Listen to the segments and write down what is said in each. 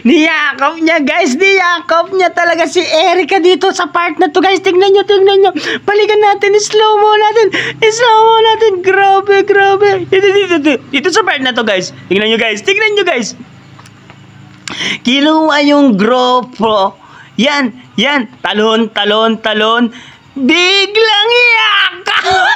Niyakap niya guys, niyakap niya talaga si Erica dito sa part na to guys. Tingnan nyo, tingnan nyo. Balikan natin, slow mo natin. Slow mo natin, grabe, grabe. Dito sa part na to guys. Tingnan nyo guys, tingnan nyo guys. Kinuha yung GoPro. Yan, yan. Talon, talon, talon. Biglang yakap.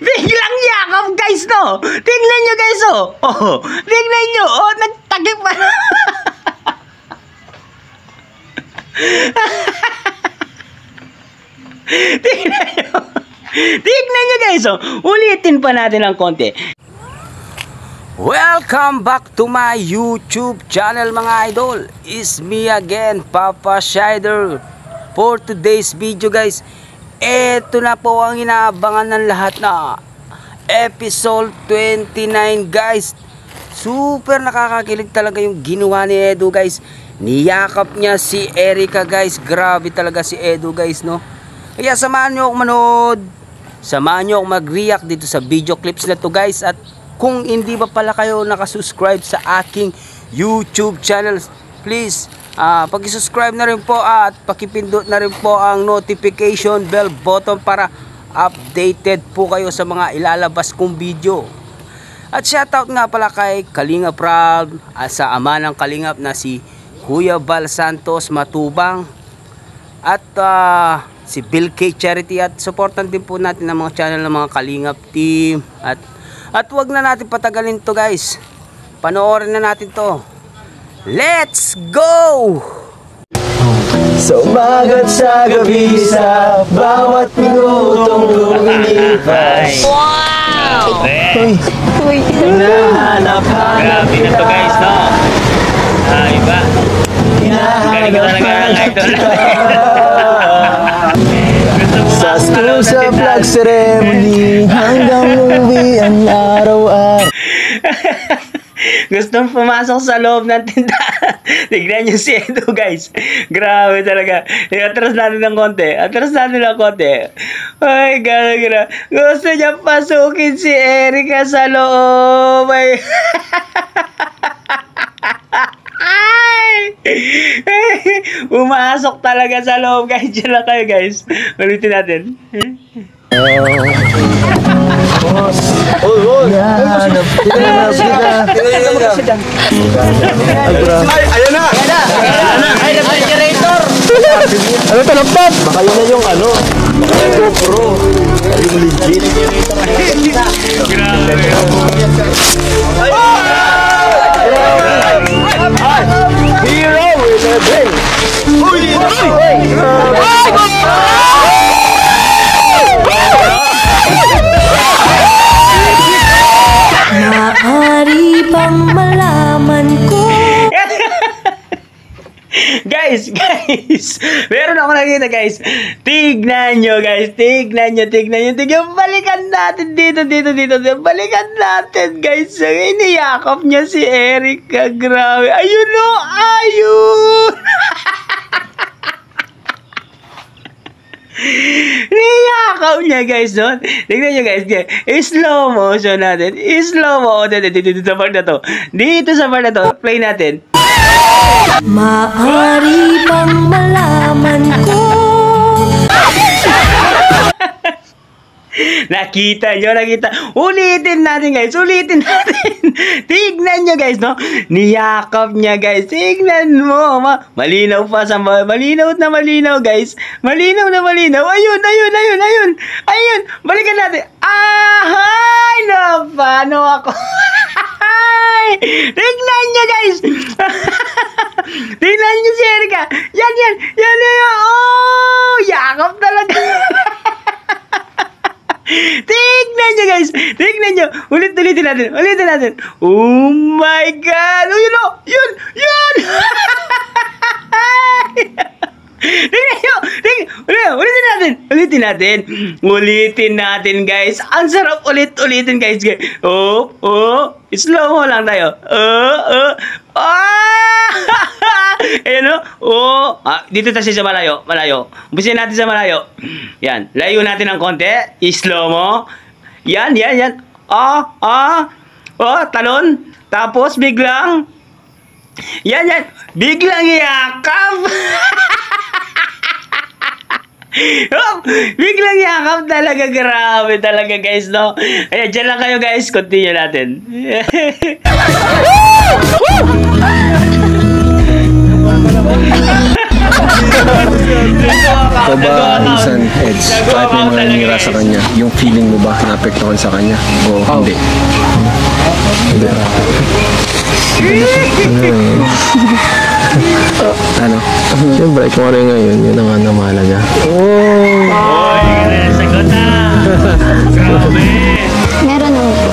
Biglang yakap guys, no? Tingnan nyo guys, oh. Oh, tingnan nyo, oh, nagtagip pa. Tingnan nyo. Tingnan nyo guys, oh. Ulitin pa natin ng konti. Welcome back to my YouTube channel mga idol. It's me again, Papa Shider. For today's video guys, eto na po ang inaabangan ng lahat na episode 29 guys. Super nakakakilig talaga yung ginawa ni Edu guys. Niyakap niya si Erica guys. Grabe talaga si Edu guys, no? Kaya samahan nyo ako manood. Samahan nyo ako mag-react dito sa video clips na to guys. At kung hindi pa pala kayo nakasubscribe sa aking YouTube channel, please pag-subscribe na rin po at pakipindot na rin po ang notification bell button para updated po kayo sa mga ilalabas kong video. At shoutout nga pala kay Kalingap Rab, sa ama ng Kalingap na si Kuya Val Santos Matubang at si Bill K Charity. At supportan din po natin ang mga channel ng mga Kalingap team. At wag na natin patagalin to guys, panoorin na natin to. Let's go! Sa umaga at sa gabi, sa bawat minutong lumilipas. Wow! Uy, hinahanap-hanap Grabe na to guys, no? Iba. Galing ka talaga ng idol. Sa school, sa flag ceremony, hanggang uwi ang araw-araw. Gustong pumasok sa loob ng tindahan. Tignan nyo si Edu guys. Grabe talaga. Atras natin ng konti. Atras natin ng konti. Ay, gano'n. Gusto niya pasukin si Erica sa loob. Ay. Pumasok talaga sa loob guys. Diyan lang kayo guys. Ulitin natin. Hinahanap kita. Ay, ayan na! Ay, refrigerator! Ano ito, laptop? Baka yun na yung ano, GoPro. Yung legit. Grabe. Hero with a brain. Maaari bang malaman ko? Guys, meron ako nakita guys. Tignan nyo guys, tignan nyo. Balikan natin dito. Balikan natin guys. Iniyakap niya si Erica. Grabe. Ayun o, ayun. Niyakaw niya guys, no? Tignan nyo guys. Slow motion natin. Slow mo. Dito sa part na to. Play natin. Maaari bang malaman ko? Nakita. Ulitin natin guys. Tignan nyo guys, no? Niyakap niya guys. Tignan mo. Malinaw pa sa malinaw guys. Malinaw. Ayun. Balikan natin. Ay, paano ako? Tignan nyo guys. Tignan nyo si Erica. Yan. Oh, yakap talaga. Tignan nyo guys. Ulitin natin. Oh my God. Oh, yun. Tignan nyo. Ulitin natin guys. Ang sarap ulitin guys. Oh. Slow mo lang tayo. Ayan o. Dito tayo sa malayo. Umpisin natin sa malayo. Yan. Layo natin ng konti. Slow mo. Yan. Oh, talon. Tapos biglang, yan, biglang yakap. Oh, biglang yakap talaga. Grabe talaga guys, no? Ayan, dyan lang kayo guys. Continue natin. Ikaw ba, minsan, Eds, kahit may mga nangyira sa kanya, yung feeling mo ba naapektuhan sa kanya? O hindi? Hindi. Ano? Siyempre, kung ano yung ngayon, yun ang ano mahalaga. Oh, sagot na. Grabe. Meron naman po.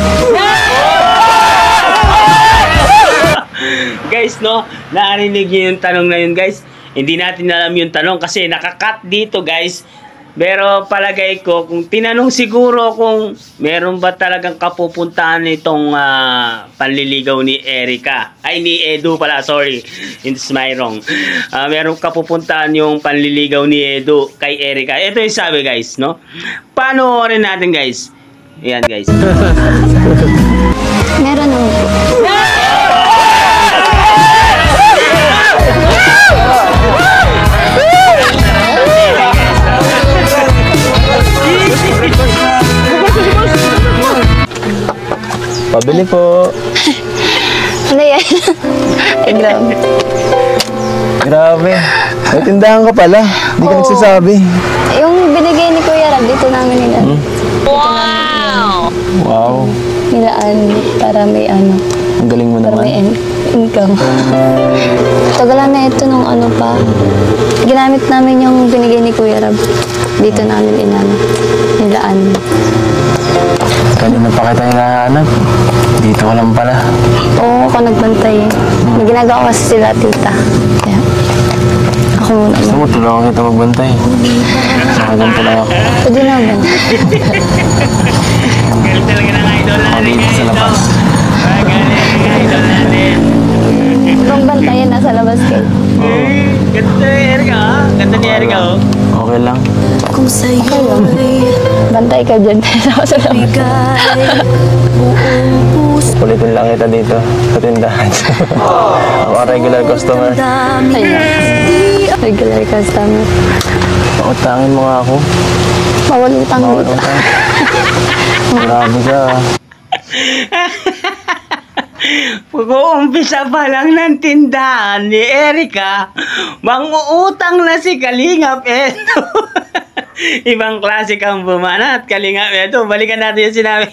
Guys, no, narinig niyo yung tanong na yun, guys. Hindi natin alam yung tanong kasi nakakat dito, guys. Pero palagay ko, kung tinanong siguro kung meron ba talagang kapupuntahan nitong panliligaw ni Erica. Ay, ni Edu pala, sorry. It's my wrong. Meron kapupuntahan yung panliligaw ni Edu kay Erica. Ito yung sabi, guys, no? Panoorin natin, guys. Ayan, guys. Meron naman po. Pabili po. Ano yan? Ay, grabe. Grabe. May tindahan ka pala. Hindi ka nagsasabi. Yung binigay ni Kuya Rab, dito namin nila. Wow. Nilaan para may ano. Ang galing mo Para naman. may income. Tagalan na ito nung ano pa. Ginamit namin yung binigay ni Kuya Rab. Dito namin nilaan. Kanina pa kita hinahanap. Dito ka lang pala. Oo, ako nagbantay. May ginagawa kasi sila, tita. Kaya, ako muna. Gusto mo, tulungan kita magbantay. Nakaganto lang ako. Pwede naman. Galing talaga ng idol Ako natin, dito sa guys, no? labas. Galing ng idol natin. Ibang bantayan, nasa labas kayo. Ganda ni Erica, ha? Ganda ni Erica, oh. Okay lang. Kung sa'yo'y bantay ka dyan. Sa labas. Ulitin lang kita dito sa tindahan. Ako ang regular customer. Ayun. Regular customer. Pautangin mo nga ako. Bawal utang Bawal dito. utang. Grabe ka. Pag-uumpisa pa lang ng tindahan ni Erica, mang-uutang na si Kalingap Edo. Ibang klase kang bumanat, Kalingap Edo. Balikan natin yung sinabi.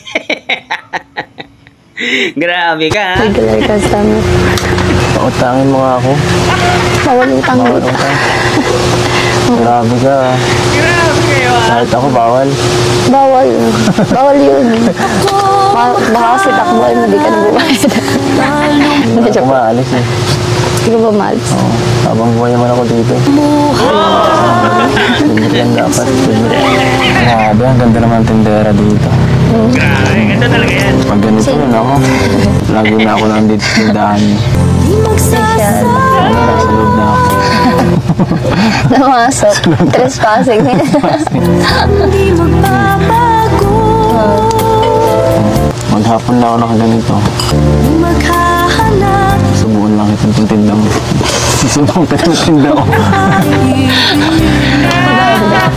Grabe ka, ha? Regular customer. Pautangin mo nga ako. Bawal utang Bawal dito. utang. Grabe ka. Grabe kayo, ha? Kahit ako bawal. Bawal. Bawal yun. Baka kasi takbuhan mo, di ka nagbubayad. Hindi ako maalis eh. Hindi ka ba maalis? Oo. Habang buhay naman ako dito. Limit yan dapat. Grabe, ang ganda naman ang tindera dito. Grabe, ganda talaga yan. Pag ganito yun ako, lagi na ako nandito sa tindahan niyo. Ano, nasa loob na ako. Namasok. Trespassing. Maghapon na ako nakaganito. Subukan lang itong tinda mo. Susubukan ka itong tinda ko.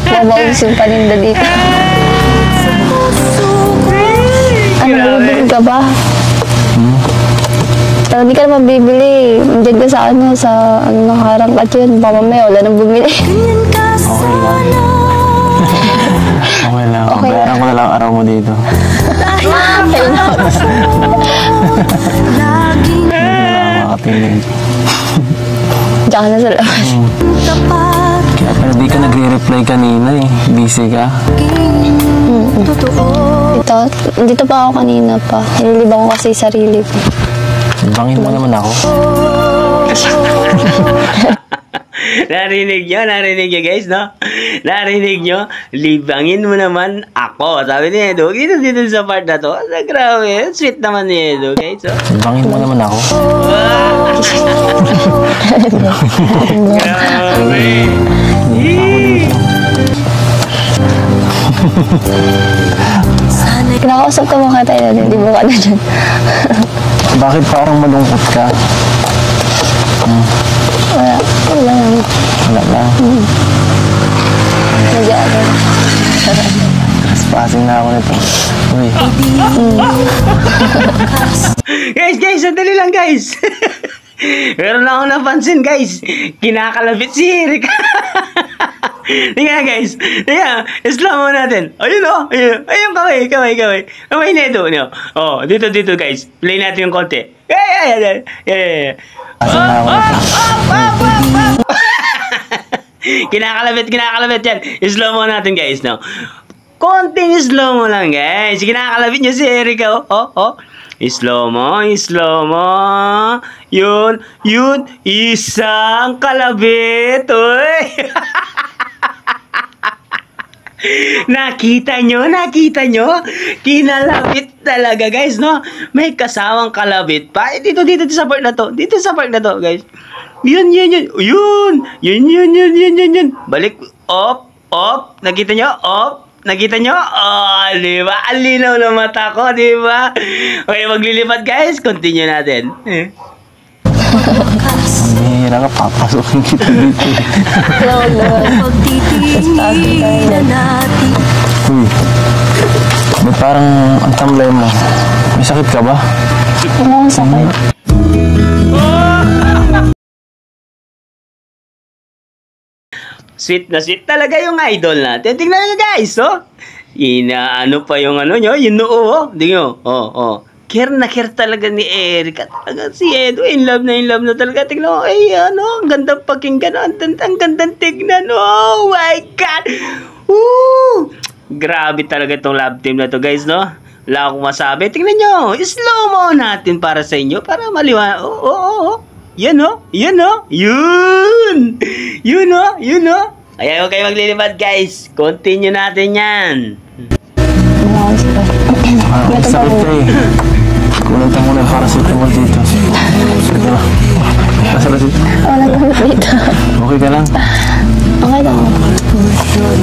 Mabawas yung paninda dito. Ano, bibili ka ba? Hindi ka naman bibili. Diyan ka sa ano, sa nakaharang ka dyan. Baka mamaya, wala nang bumili. Okay lang. Okay lang. Okay Bayaran ko na lang araw mo dito. Ayun na. Hindi na lang makapiling. Diyan ka na sa labas. Kaya pala di ka nagre-reply kanina eh. Busy ka. Dito pa ako kanina pa. Nililibang ko kasi sarili ko. Bangin mo naman ako. Narinig nyo guys, no? Narinig nyo? Libangin mo naman ako. Sabi ni Edo, dito sa part na to. Grabe, sweet naman ni Edo, guys. Oh. Bangin mo naman ako. Grabe. Sana'y Kinakausap ko mga tayo din, di ba ka na dyan? Bakit parang malungkot ka? Wala. Wala lang. Wala lang. Nag-aaral. Trespassing na ako nito. Uy. Guys, sandali lang guys. Meron na ako napansin guys. Kinakalabit si Eric. Tingnan guys. Tingnan. Slow mo natin. Ayun o. Ayun kamay. Kamay na ito. No? Oh, dito guys. Play natin yung konti. Yeah. Trespassing na ako nito. Kinakalabit yan. Slow mo natin guys. No? Konting slow mo lang guys. Kinakalabit niya si Eric. Oh. Slow mo. Yun. Isang kalabit. Uy. Nakita nyo? Kinalabit talaga guys, no? May kasawang kalabit pa. Dito sa part na to. Guys. Yun. Balik. Op. Nakita nyo? Oh, di ba? Ang linaw ng mata ko, di ba? Okay, maglilipat guys. Continue natin. Mahira ka, papasukin kita dito. Uy, ba't parang ang tamlay mo? May sakit ka ba? Wala akong sakit. Sweet na sweet talaga yung idol natin. Tingnan nyo guys, oh. Inaano pa yung ano nyo, yung noo, oh. Tingnan nyo, oh. Care na care talaga ni Eric. Talaga si Edo, in love na talaga. Tingnan mo, ang gandang pakinggan. Ang gandang tignan. Oh my God! Woo! Grabe talaga itong love team na to guys, no? Wala akong masabi. Tingnan nyo, slow mo natin para sa inyo. Para maliwanag. Oh. Yan o. Yun. Kaya huwag kayo maglilipad guys. Continue natin yan. Wala akong sakit. Sakit ka eh. Kulitan mo na yung paracetamol dito. Masakit dito. Wala akong dito. Okay ka lang? Okay lang.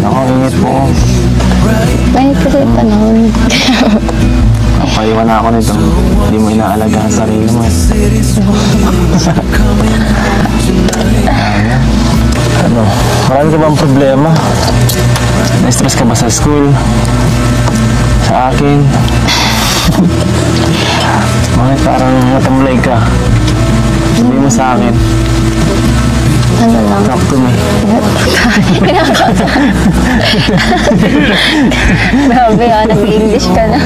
Ako, ingit po ko. Nangit kasi yung panahon. Napaiwan na ako nito. Hindi mo inaalaga ang sarili mo. Ano? Marami ka bang problema? Na-stress ka ba sa school? Sa akin? Bakit parang natamlay ka? Sabihin mo sa akin. Ano lang? Talk to me. Grabe nag-English ka na.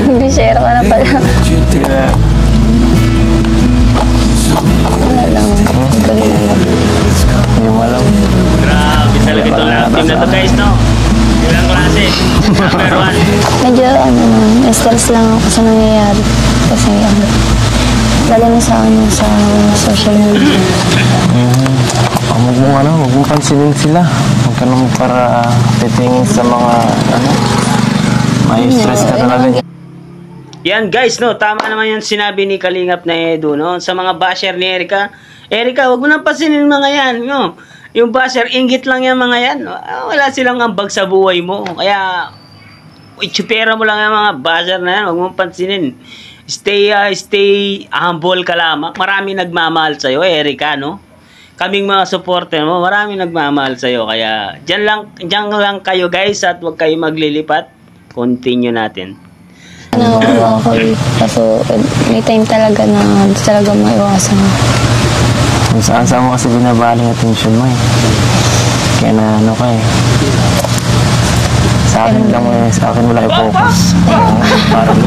Englishero ka na pala. Yeah. Wala lang. Hindi mo alam. Grabe talaga itong love team na to guys, no? Ilang klase. Number 1. Medyo stress lang ako sa nangyayari. Kasi lalo na sa social media. Huwag mong pansinin sila. Huwag ka naman para titingin sa mga may stress ka talaga. Yan guys, no? Tama naman yung sinabi ni Kalingap na Edo, no? Sa mga basher ni Erica. Erica, huwag mo nang pansinin mga yan, no? Yung basher, inggit lang yung mga yan. No? Wala silang ambag sa buhay mo. Kaya, itsupera mo lang yung mga basher na yan. Huwag mong pansinin. Stay humble ka lamang. Marami nagmamahal sa'yo, Erica, no? Kaming mga supporter mo, marami nagmamahal sa'yo. Kaya, dyan lang kayo guys at huwag kayo maglilipat. Continue natin. Nawawa ako kaso may time talaga na talaga maiwasan. Kung saan mo kasi binabaling attention mo eh. Kaya na ka eh. Sa akin mo lang i-focus. Parang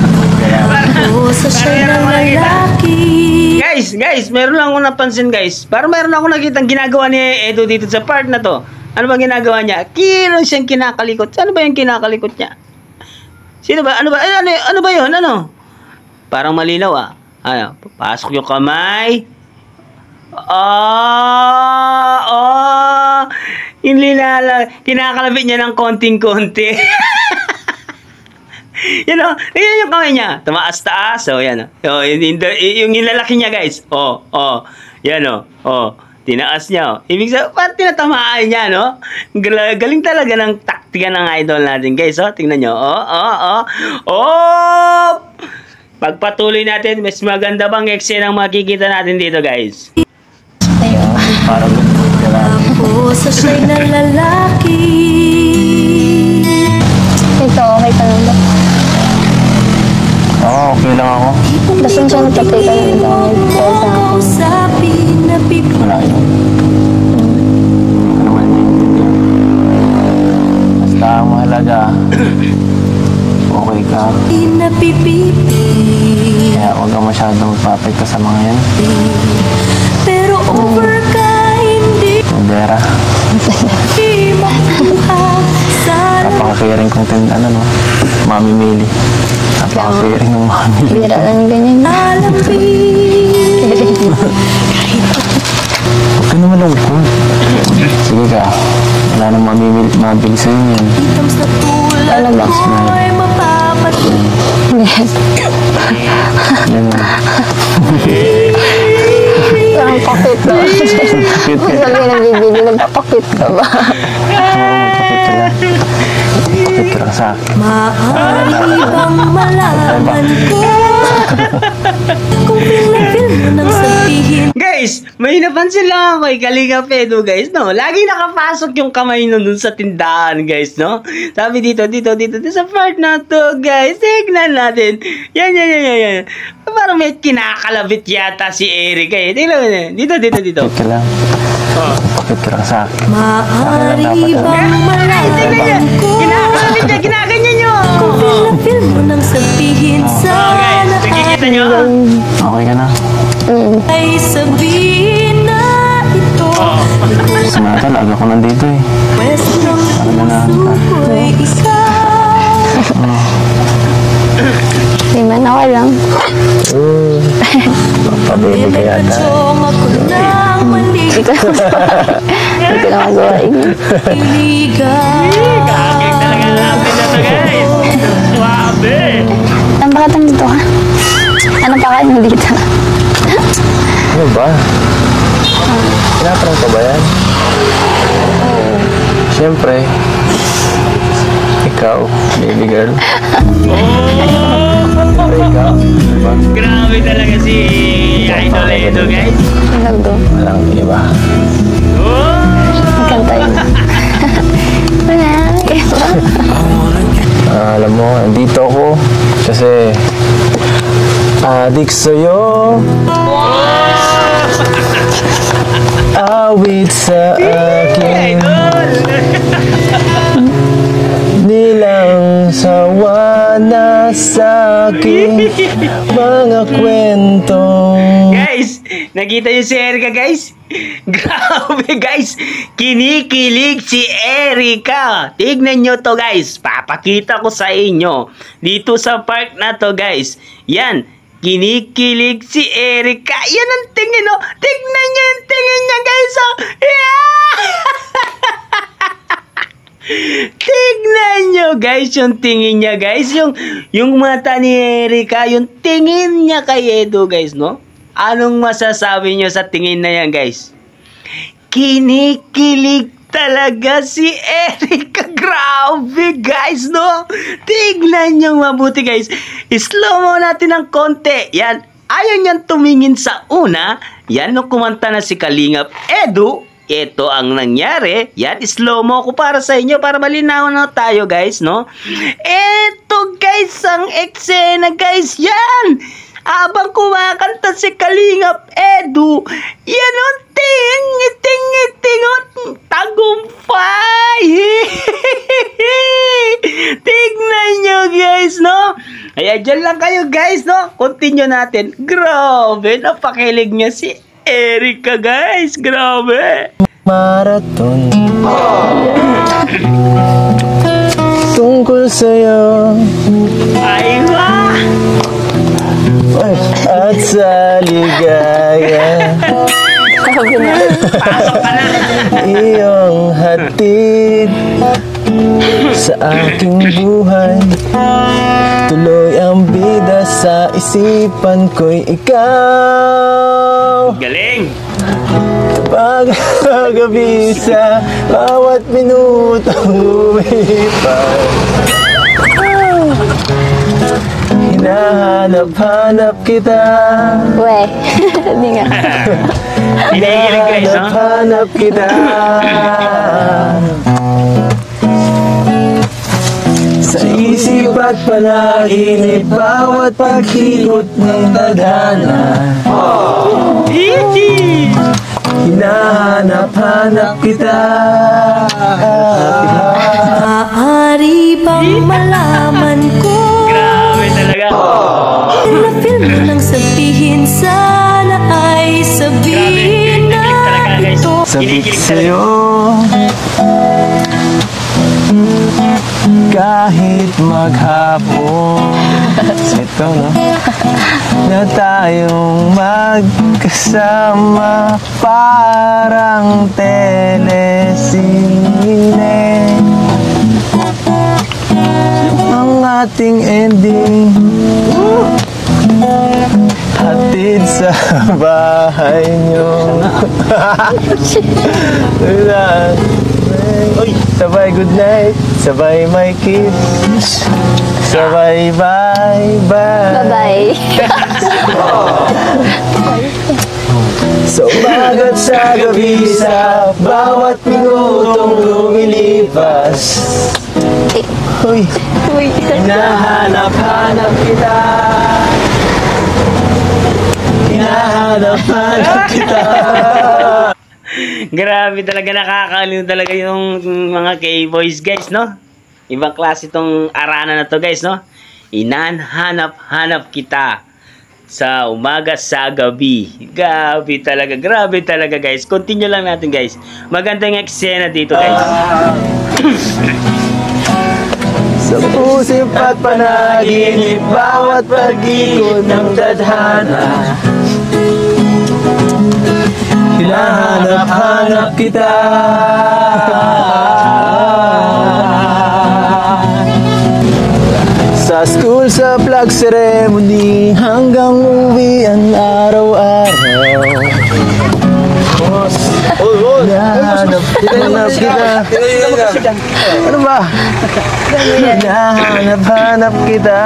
Guys, meron lang akong napansin guys. Parang meron akong nakitang ginagawa ni Edo dito sa part na to. Ano ba ginagawa niya? Meron siyang kinakalikot. Ano ba yung kinakalikot niya? Sino ba? Ano ba yun? Ano? Parang malinaw ah. Ano? Pasok yung kamay. Kinakalabit niya ng konting-konti. Yan o. Yan yung kamay niya. Tumaas-taas. So, yan o. Yung nilalaki niya guys. Yan o. Tinaas niya, oh. Ibig sabihin, parang tinatamaan niya, no? Galing talaga ng taktika ng idol natin, guys, oh. Tingnan nyo, Pagpatuloy natin, mas maganda bang eksena ang makikita natin dito, guys? Ayun. Parang Ako sa siya'y na lalaki. Ito, okay ka lang ba? Oo, okay lang ako. Basta siya napatay ka ng dahil dahil sa akin. Sabi na Wala yun. Ano naman naiintindihan. Basta ang mahalaga, okay ka. napipipi. Kaya huwag ka masyadong magpapekto sa mga yan. Pero over ka hindi Vera, makuha. Sana napaka-caring kong no? Mamimili. Napaka-caring ng mamimili. Bira lang ganyan. alamin. Huwag ka naman lungkot. Sige ka. Wala nang mabili sa'yo yan. Itam sa tulad Ano ba? ko'y mapapatid. Ganun. Ang pakit ba? Sabi na bibili, nagpapakit ka ba? Magpapit ka lang. Magpapit ka lang sa akin. Maaari bang malaman ko kung feel mo nang sabihin. Guys, may napansin lang ako kay Kalinga Pedro, guys, no? Lagi nakapasok yung kamay nun dun sa tindahan, guys, no? Sabi dito sa part na to, guys. Tignan natin. Yan. Parang may kinakalabit yata si Erica, eh. Tignan mo na. Dito. Magpapit ka lang. Magpapit ka lang sa akin. Maaari bang malaman ko Kinakalabit niya, ginaganyan nyo. kung feel mo nang sabihin Oh, guys, sana nakikita nyo? Okay ka na? ay sabihin na ito. Sumata, laga ko nandito eh. Pwes ng Ganahan ka. puso ko'y ikaw. Di man ako lang. Pabili ka yata. Nagpatsyong ako ng mali. Hindi ko na magawa. Iligaw. Kakik talaga lapit na to, guys. Swabe. Ang bakit nandito ka? Ano pa kayo dito? Ano ba? Pinaparang ka ba yan? Siyempre. Ikaw, baby girl. Siyempre ikaw. Diba? Grabe talaga si Idol Edo, guys. Ang nagdo. Walang iba. Oh! Kanta yun. Wala. Alam mo, nandito ako kasi adik sa'yo. Awit sa akin. Idol! Nilang sawa na sa'kin mga kwentong. Guys, nakita niyo si Erica, guys? Grabe, guys. Kinikilig si Erica. Tignan nyo to, guys. Papakita ko sa inyo. Dito sa park na to, guys. Yan. Kinikilig si Erica. Yan ang tingin, oh. Tignan nyo yung tingin niya, guys, oh. Yeah! Tignan nyo, guys, yung tingin niya, guys. Yung mata ni Erica, yung tingin niya kay Edo, guys, no? Anong masasabi nyo sa tingin na yan, guys? Kinikilig talaga si Erica. Grabe, guys, no? Tignan nyo mabuti, guys. Slow mo natin ng konti. Yan. Ayaw niyang tumingin sa una. Yan, nung kumanta na si Kalingap Edu. Ito ang nangyari. Yan, slow mo ko para sa inyo para malinaw na tayo, guys, no? Ito, guys, ang eksena, guys. Yan! Abang kumakanta si Kalingap Edu, yan o, ting, tagumpay! Tignan nyo, guys, no? Kaya dyan lang kayo, guys, no? Continue natin. Grabe, napakilig niya si Erica, guys. Grabe. Marathon tungkol sa'yo Ay, wah! at sa ligaya Pasok ka na. iyong hatid sa aking buhay. Tuloy ang bida sa isipan ko'y ikaw. Galing. Pagkagabi sa bawat minutong lumipas, hinahanap-hanap kita. We. Hindi nga. Hinihilig guys, no? Hinahanap kita. Sa isip at panaginip, bawat paghikot ng tadhana, hinahanap-hanap kita. Maaari bang malaman ko Grabe talaga. na film mo nang sabihin, sana ay sabihin na ito. Sabik sa'yo, kahit maghapon, ito no, na tayong magkasama, parang telesine. Ang ating ending, hatid sa bahay nyo. Uy, sabay good night, sabay may kiss, sabay bye-bye. Bye-bye. Sa umaga at sa gabi, sa bawat minutong lumilipas, uy, Uy. hinahanap-hanap kita. Hinahanap-hanap kita. Grabe talaga, nakakaliw talaga yung mga K-boys guys, no? Ibang klase itong arana na to guys, no? Hinahanap-hanap kita sa umaga sa gabi. Grabe talaga guys. Continue lang natin guys. Magandang eksena dito guys. Sa pusip at panaginip, bawat pag-ikot ng tadhana, hinahanap-hanap kita. Sa school, sa flag ceremony, hanggang uwi ang araw-araw, hinahanap kita. Ano ba? Hinahanap kita.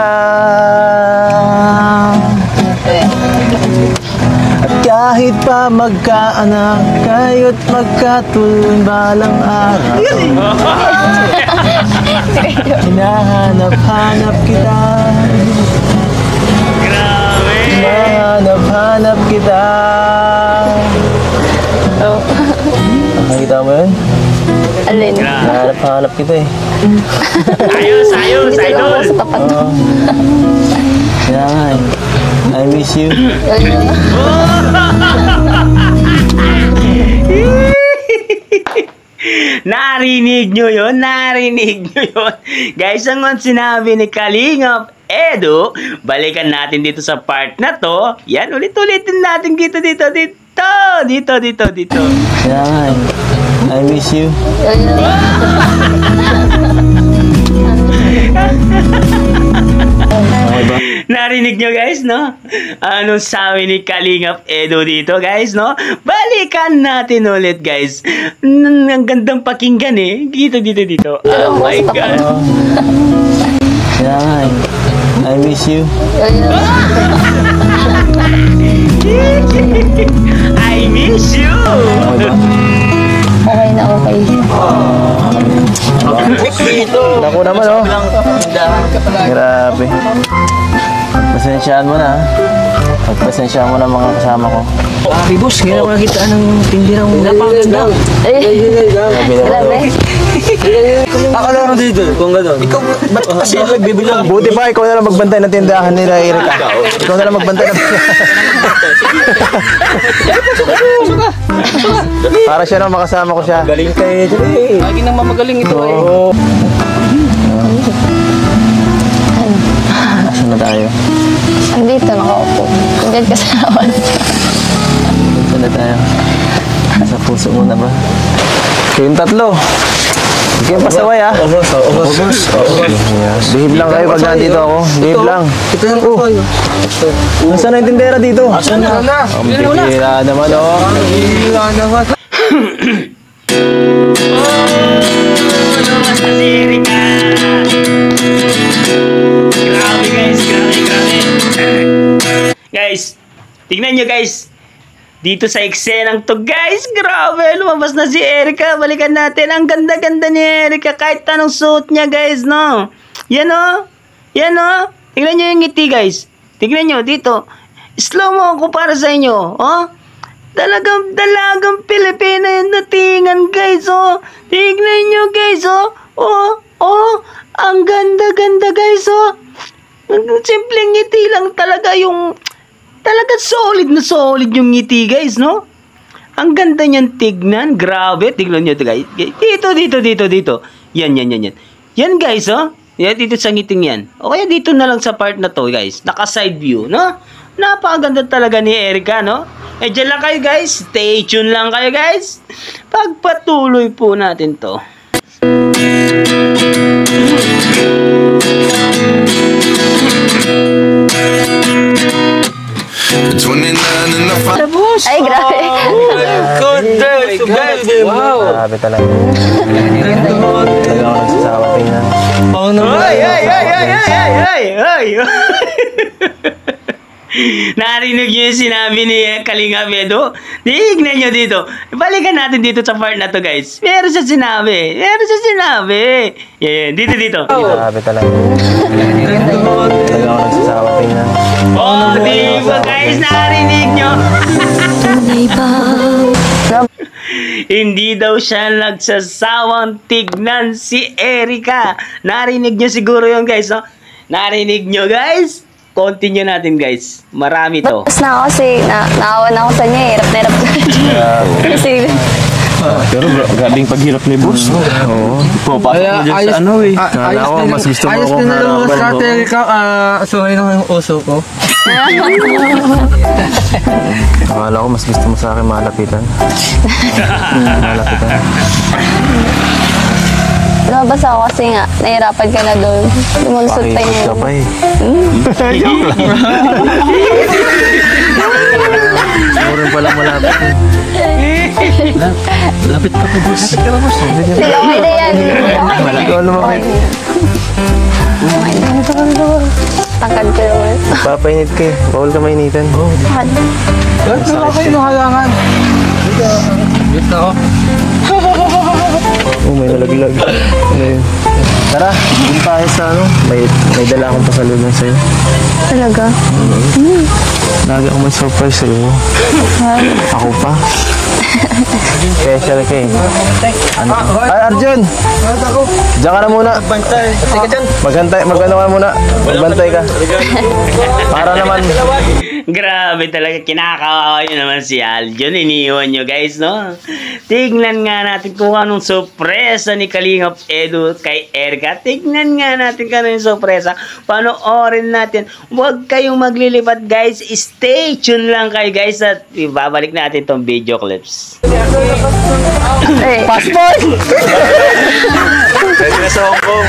At kahit pa magkaanak, kayo't magkatulong balang araw, hinahanap-hanap kita. Grabe. Hinahanap-hanap kita. Nakakita mo yun? Alin? Hinahanap-hanap kita eh. Ayos, Dito lang idol. ako sa tapat. Kaya nga eh. I miss you. Narinig nyo yun? Guys, ang sinabi ni Kalingap Edu, balikan natin dito sa part na to. Yan, ulit-ulitin natin dito. Kaya nga eh. I miss you. Narinig nyo guys, no? Anong sabi ni Kalingap Edu dito guys, no? Balikan natin ulit guys. Ang gandang pakinggan eh. Dito. Oh my God. Kaya nga eh. I miss you. I miss you. Okay na okay. Naku naman oh. Grabe. Pasensyahan mo na. Pagpasensyaan mo na mga kasama ko. Boss, ngayon ako nakita ng tindirang napakaganda. Grabe. Akala ko dito, kung gano'n. Ikaw, ba't kasi nagbibilang? Buti pa, ikaw na lang magbantay ng tindahan nila, Erika. Ikaw na lang magbantay ng para siya nang makasama ko siya. Galing kayo dyan eh. Lagi nang mamagaling ito eh. Saan na tayo? Andito, nakaupo. Diyan ka sa awan. Saan na tayo? Sa puso mo na ba? Kayong tatlo. Huwag kayong pasaway ha. Behave lang kayo pag nandito ako. Behave lang. Ito yung kayo. Nasaan na yung tindera dito? Ang bihira naman oh. Lumabas na si Erika. Grabe guys, grabe. Guys, tignan nyo guys. Dito sa eksenang to guys, grabe, lumabas na si Erika. Balikan natin, ang ganda-ganda ni Erika kahit anong suot niya guys, no? Yan o, tignan nyo yung ngiti guys. Tignan nyo dito, slow mo ako para sa inyo, oh? Dalagang Pilipina yung datingan guys, oh. Tignan nyo guys, oh. Ang ganda-ganda guys, oh. Simpleng ngiti lang talaga yung... Talaga solid na solid yung ngiti guys, no? Ang ganda niyan tignan. Grabe. Tignan nyo ito guys. Dito. Yan. Yan guys, oh. Yan, dito sa ngiting yan. O kaya dito na lang sa part na to guys. Naka-side view, no? Napakaganda talaga ni Erika, no? Dyan lang kayo guys. Stay tuned lang kayo guys. Pagpatuloy po natin to. Ay, grabe. Wow. Grabe talaga. Talaga ako nagsasawa tingnan. Ay! Narinig niyo yung sinabi ni Kalinga Bedo? Tignan nyo dito. Balikan natin dito sa part na to guys. Meron siya sinabi. Yan. Dito. Grabe talaga. Talaga ako nagsasawa tingnan. Oh, di ba guys? Narinig nyo? Tunay ba? Hindi daw siya nagsasawang tignan si Erika. Narinig nyo siguro yun guys, no? Narinig nyo guys? Continue natin guys. Marami to. Tapos na ako kasi naawa na ako sa niya. Hirap na hirap kasi Pero grabing paghirap ni boss. Oo. Papasok mo dyan sa ano eh. Kala ko, mas gusto mo ayos akong na lang harapan sa ko. Erika. Suhay na yung uso ko. Akala ko, mas gusto mo sa akin malapitan. Malapitan. lumabas ako kasi nga nahirapan ka na doon. Lumulusot pa Pakikot niya. ka pa eh. Siguro pala malapit eh. Lapit ka pa boss. Sige, okay na yan. Ikaw lumapit. Tangkad ko naman. Papainit ka eh. Bawal ka mainitan. Tangkad. Saan kayo nung halangan? Dito ako. Oh, may nalaglag. Ano yun? Tara, dun tayo sa ano. May dala akong pasalubong sa'yo. Talaga? Lagi akong may surprise sa'yo. Ako pa. Special ka eh. Ano? Ay, Arjun! Diyan ka na muna. Magano ka muna. Magbantay ka. Para naman. Grabe talaga, kinakawawa nyo naman si Aljon. Iniiwan nyo guys, no? Tignan nga natin kung anong sorpresa ni Kalingap Edu kay Erika. Tignan nga natin kung anong sorpresa. Panoorin natin. Huwag kayong maglilipat guys. Stay tuned lang kayo guys at ibabalik natin tong video clips. Eh, Passport! Pwede na sa Hong Kong.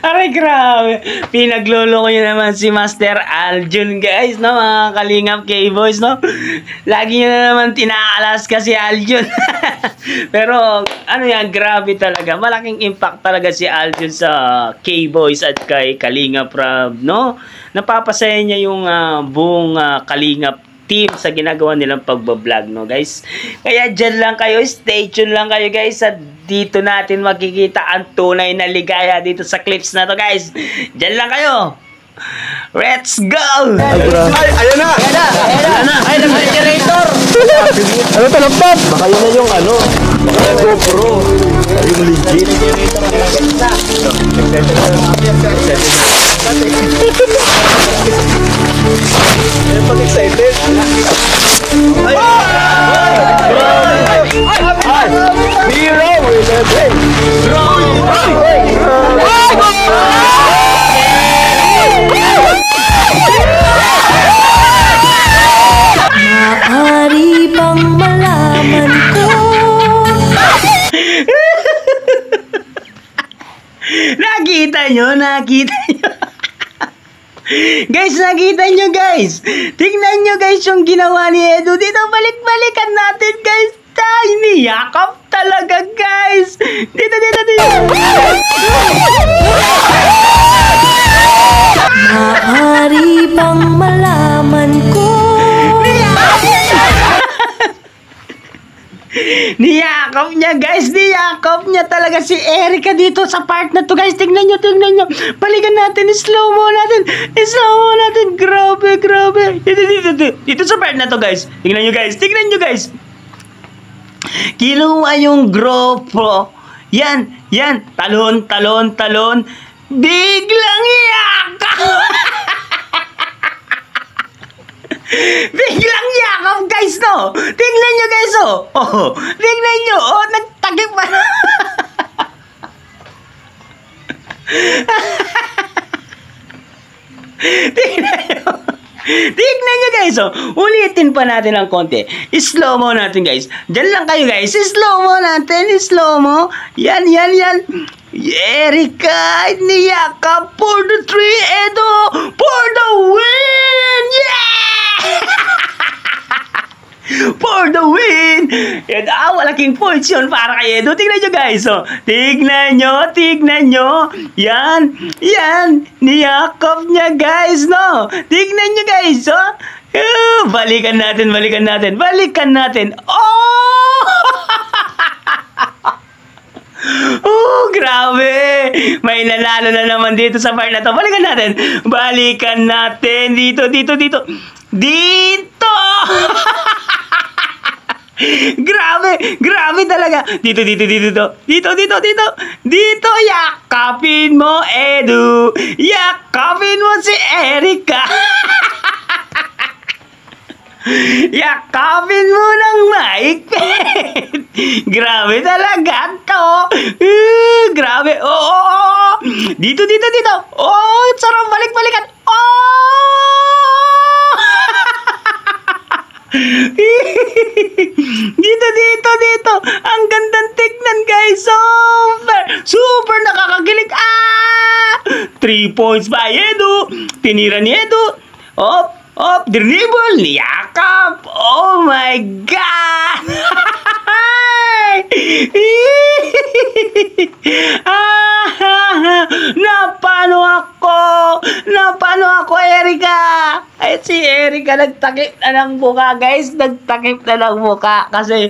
Aray, grabe. Pinagloloko nyo naman si Master Aljon, guys, no? Mga Kalingap K-Boys, no? Lagi nyo na naman tinaalas kasi Aljon. Pero, ano yan, grabe talaga. Malaking impact talaga si Aljon sa K-Boys at kay Kalingap Rob, no? Napapasaya niya yung buong Kalingap team sa ginagawa nilang pagbablog, no guys? Kaya dyan lang kayo, stay tuned lang kayo guys, at dito natin makikita ang tunay na ligaya dito sa clips na to guys. Dyan lang kayo. Let's go! Ayun na! Ay, refrigerator! Ano to, laptop? Baka yun na yung ano, yung GoPro. Yung legit. Ayun pag excited. Ay! Hero! Maaari bang malaman ko? Nakita nyo? Guys, nakita nyo guys. Tingnan nyo guys yung ginawa ni Edo. Dito balik-balikan natin guys. Niyakap talaga guys. Dito. Maaari bang malaman ko? Niyakap niya guys, niyakap niya talaga si Erica dito sa part na to guys. Tingnan nyo. Balikan natin, slow-mo natin. Grabe. Dito sa part na to guys. Tingnan nyo guys. Kinuha yung GoPro. Yan. Talon. Biglang yakap. Biglang yakap guys, no? Tingnan nyo guys, oh. Tingnan nyo, nagtagip pa. Tingnan nyo guys, oh. Ulitin pa natin ng konti. Slow-mo natin guys. Diyan lang kayo guys. Slow-mo natin. Yan. Erica, niyakap for the 3, Edo, for the win! Yeah! For the win! And malaking points yun para kay Edo. Tignan nyo guys, oh. Tignan nyo. Yan. Niyakap niya guys, no? Tignan nyo guys, oh. Balikan natin. Oh! Oh, grabe! May nanalo na naman dito sa part na to. Balikan natin. Dito. Grabe talaga. Dito. Yakapin mo, Edu. Yakapin mo si Erica. Yakapin mo ng mahigpit. Grabe talaga to. Grabe. Oh. Dito. Oh, sarap balik-balikan. Oh! Dito. Ang gandang tignan guys. Super nakakagilig. 3 points by Edu. Tinira ni Edu. Dribble, niyakap. Oh my God! Napano ako, Erica? Ay, si Erica nagtakip na ng buka, guys. Kasi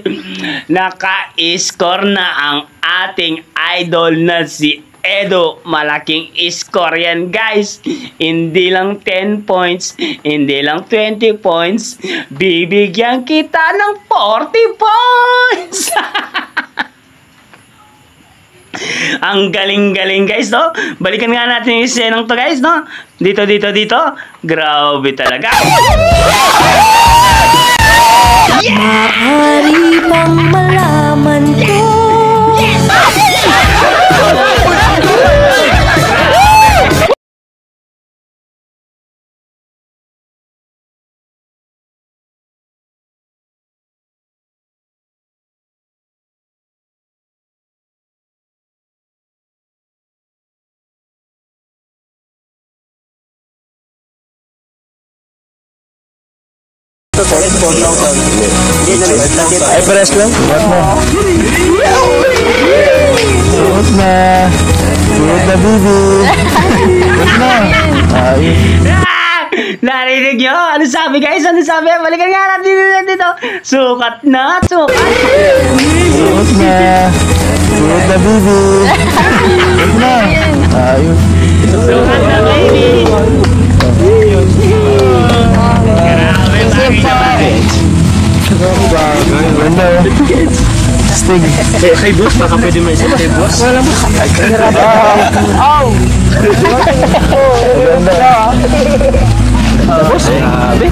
naka-score na ang ating idol na si Edo. Malaking score yan guys. Hindi lang 10 points, hindi lang 20 points, bibigyan kita ng 40 points. Ang galing guys, no? Balikan nga natin yung isenang to guys, no? Dito. Grabe talaga. Maaari bang malaman ko? Ay, pares lang. Suot na, baby. Suot na. Ayun. Narinig nyo? Ano sabi guys? Balikan nga natin dito. Sukat na. Suot na, baby. Suot na. Ayun. Sukat na baby. Ganda oh. Stig. Kay boss, baka pwede mo isa kay boss.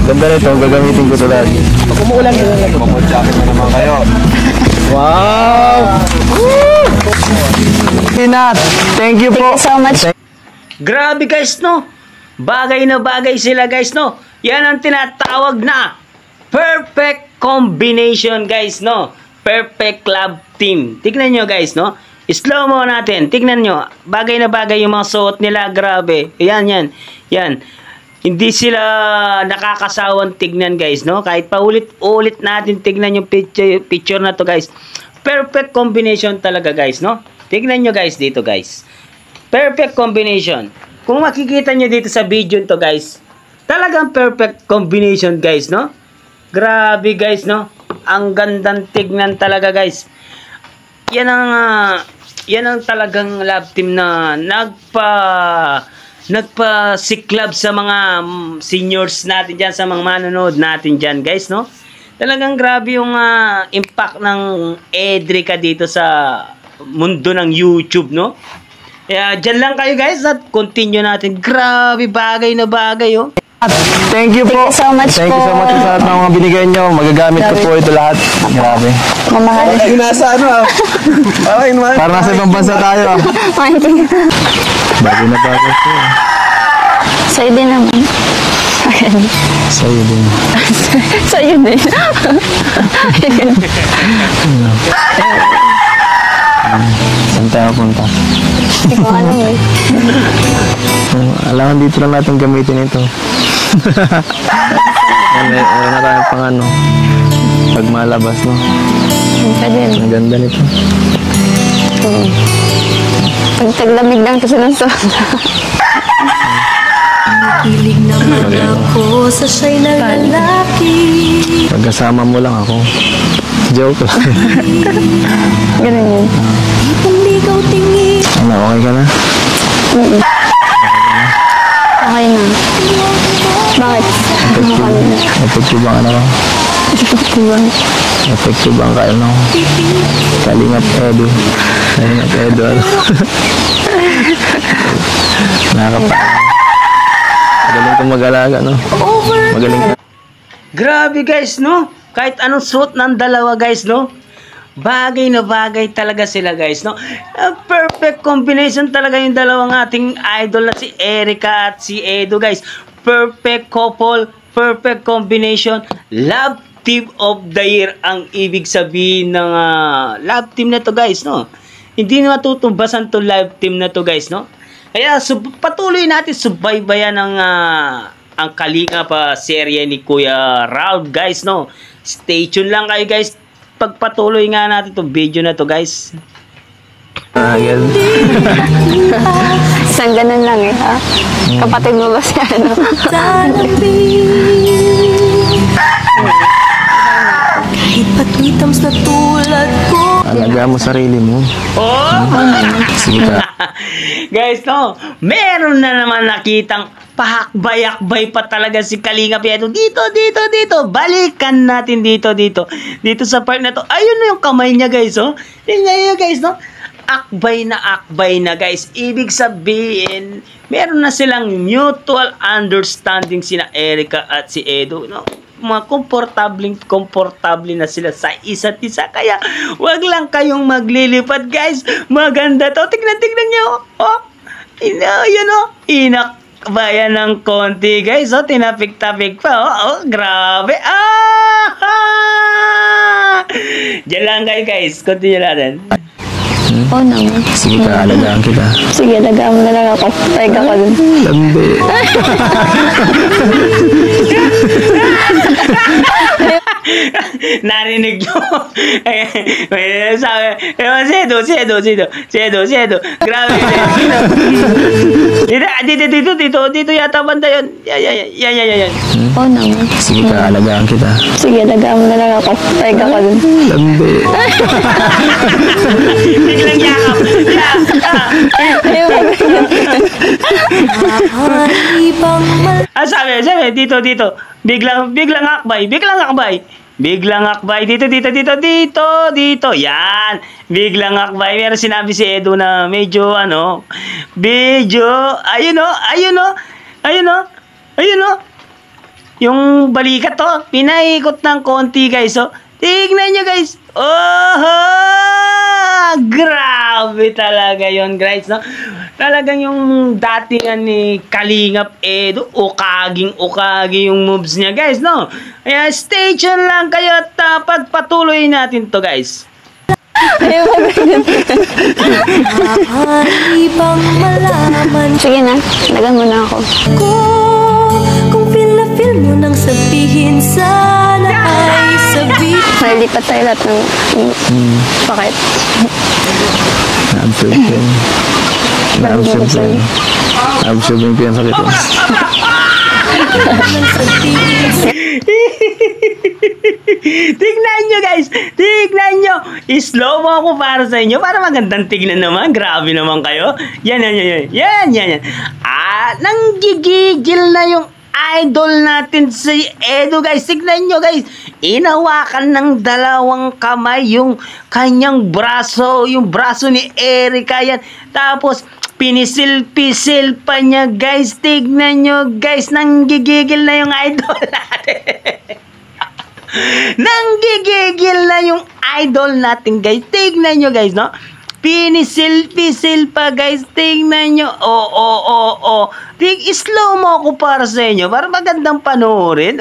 Ganda nito, gagamitin ko ito lagi. Kumuulan nyo lang. Mamod-jacket na naman kayo. Wow! Pinat, thank you po. Thank you so much. Grabe guys, no? Bagay na bagay sila guys, no? Yan ang tinatawag na perfect combination guys, no? Perfect love team. Tignan nyo guys, no? Slow mo natin. Tignan nyo. Bagay na bagay yung mga suot nila. Grabe. Yan. Hindi sila nakakasawang tignan guys, no? Kahit paulit-ulit natin tignan yung picture na to guys. Perfect combination talaga guys, no? Tignan nyo guys dito guys. Perfect combination. Kung makikita nyo dito sa video to guys, talagang perfect combination guys, no? Grabe guys, no? Ang gandang tignan talaga guys. Yan ang talagang love team na nagpa-siklab sa mga seniors natin dyan, sa mga manonood natin dyan guys, no? Talagang grabe yung impact ng Edrica dito sa mundo ng YouTube, no? Kaya dyan lang kayo guys at continue natin. Grabe, bagay na bagay, oh. Thank you po. Thank you so much Thank you so much sa lahat ng mga binigay nyo. Magagamit ko po ito lahat. Grabe. Mamahal. Nasa ano ah. Okay naman. Para nasa ibang bansa tayo. Thank you. Bagay na bagay po. Sa'yo din naman. Sa'yo din. Sa'yo din. Saan tayo punta? Hindi ko alam eh. Alam dito lang natin gamitin ito. May marami pang ano. Pag malabas, no? Pwede rin. Ang ganda nito. Pag taglamig lang kasi ng soda. Hilig naman ako sa siya'y lalaki. Pagkasama mo lang ako. Joke lang. Ganun yun. Ipanligaw tingin. Ano, okay ka na? Okay na. Bakit? Effective ang ano? Effective ang ano? Kalingap Edu. Kalingap Edu. Nakakapa. Magaling kong mag-alaga, no? Magaling ka. Grabe guys, no? Kahit anong suot ng dalawa guys, no? Bagay na bagay talaga sila guys, no? Perfect combination talaga yung dalawang ating idol na si Erica at si Edu guys. Perfect couple, perfect combination. Love team of the year ang ibig sabihin ng love team na to guys, no? Hindi na matutumbasan to love team na to guys, no? Kaya patuloy natin subaybayan ang Kalinga pa serye ni Kuya Ralph guys, no? Stay tuned lang kayo guys. Pagpatuloy nga natin itong video na to guys. Agad. Isang ganun lang eh, ha? Kapatid mo ba siya, ano? Kahit patwitams na tulad ko. Alaga mo sarili mo. Oh! Sige ka. Guys, no? Meron na naman nakitang pahakbay-akbay pa talaga si Kalinga Pietro. Dito. Balikan natin dito. Dito sa part na to. Ayun na yung kamay niya, guys, oh. Tingnan niyo, guys, no? Akbay na, guys. Ibig sabihin, meron na silang mutual understanding sina Erica at si Edu, no? Mga komportable na sila sa isa't isa. Kaya, wag lang kayong maglilipad, guys. Maganda to. Tignan nyo. Oh, yun, oh. Inakbayan ng konti, guys. Oh, tinapik-tapik pa. Oh, grabe. Diyan lang kayo, guys. Continue natin. Oo naman. Sige ka, alagaan kita. Sige, alagaan mo na lang ako. Tag ako dun. Landi. Narinig nyo. May sabi, Sedo. Grabe. Dito yata banda yun. Yan. Oo naman. Sige ka, alagaan kita. Sige, alagaan mo na lang ako. Tag ako dun. Landi. Biglang yakap. Ibang Sabi, dito. Biglang akbay. Dito. Yan. Biglang akbay. Pero sinabi si Edo na medyo, ayun o. Yung balikat to, pinaikot ng konti guys. So, tignan nyo guys. Grabe talaga yon guys, no? Talagang yung datingan ni Kalingap Edo, ukaging yung moves niya guys, no? Kaya stay tuned lang kayo at pagpatuloy natin to guys. ibang malaman Sige na, lagan mo na ako. ko. Kung feel na feel mo nang sabihin, sana ay sabihin. Nalipat tayo lahat ng pakit. Na-absorb yung pinasakit ko. Tignan nyo guys, slow mo ako para sa inyo, para magandang tignan naman. Grabe naman kayo. Yan. Nanggigigil na yung idol natin si Edo guys. Tignan nyo guys, inawakan ng dalawang kamay yung kanyang braso, yung braso ni Erica yan. Tapos pinisil-pisil pa niya guys. Tignan nyo guys, nanggigigil na yung idol natin. Nanggigigil na yung idol natin guys. Tignan nyo guys, no? Pinisil-pisil pa guys. Tignan nyo. Slow mo ako para sa inyo, para magandang panoorin.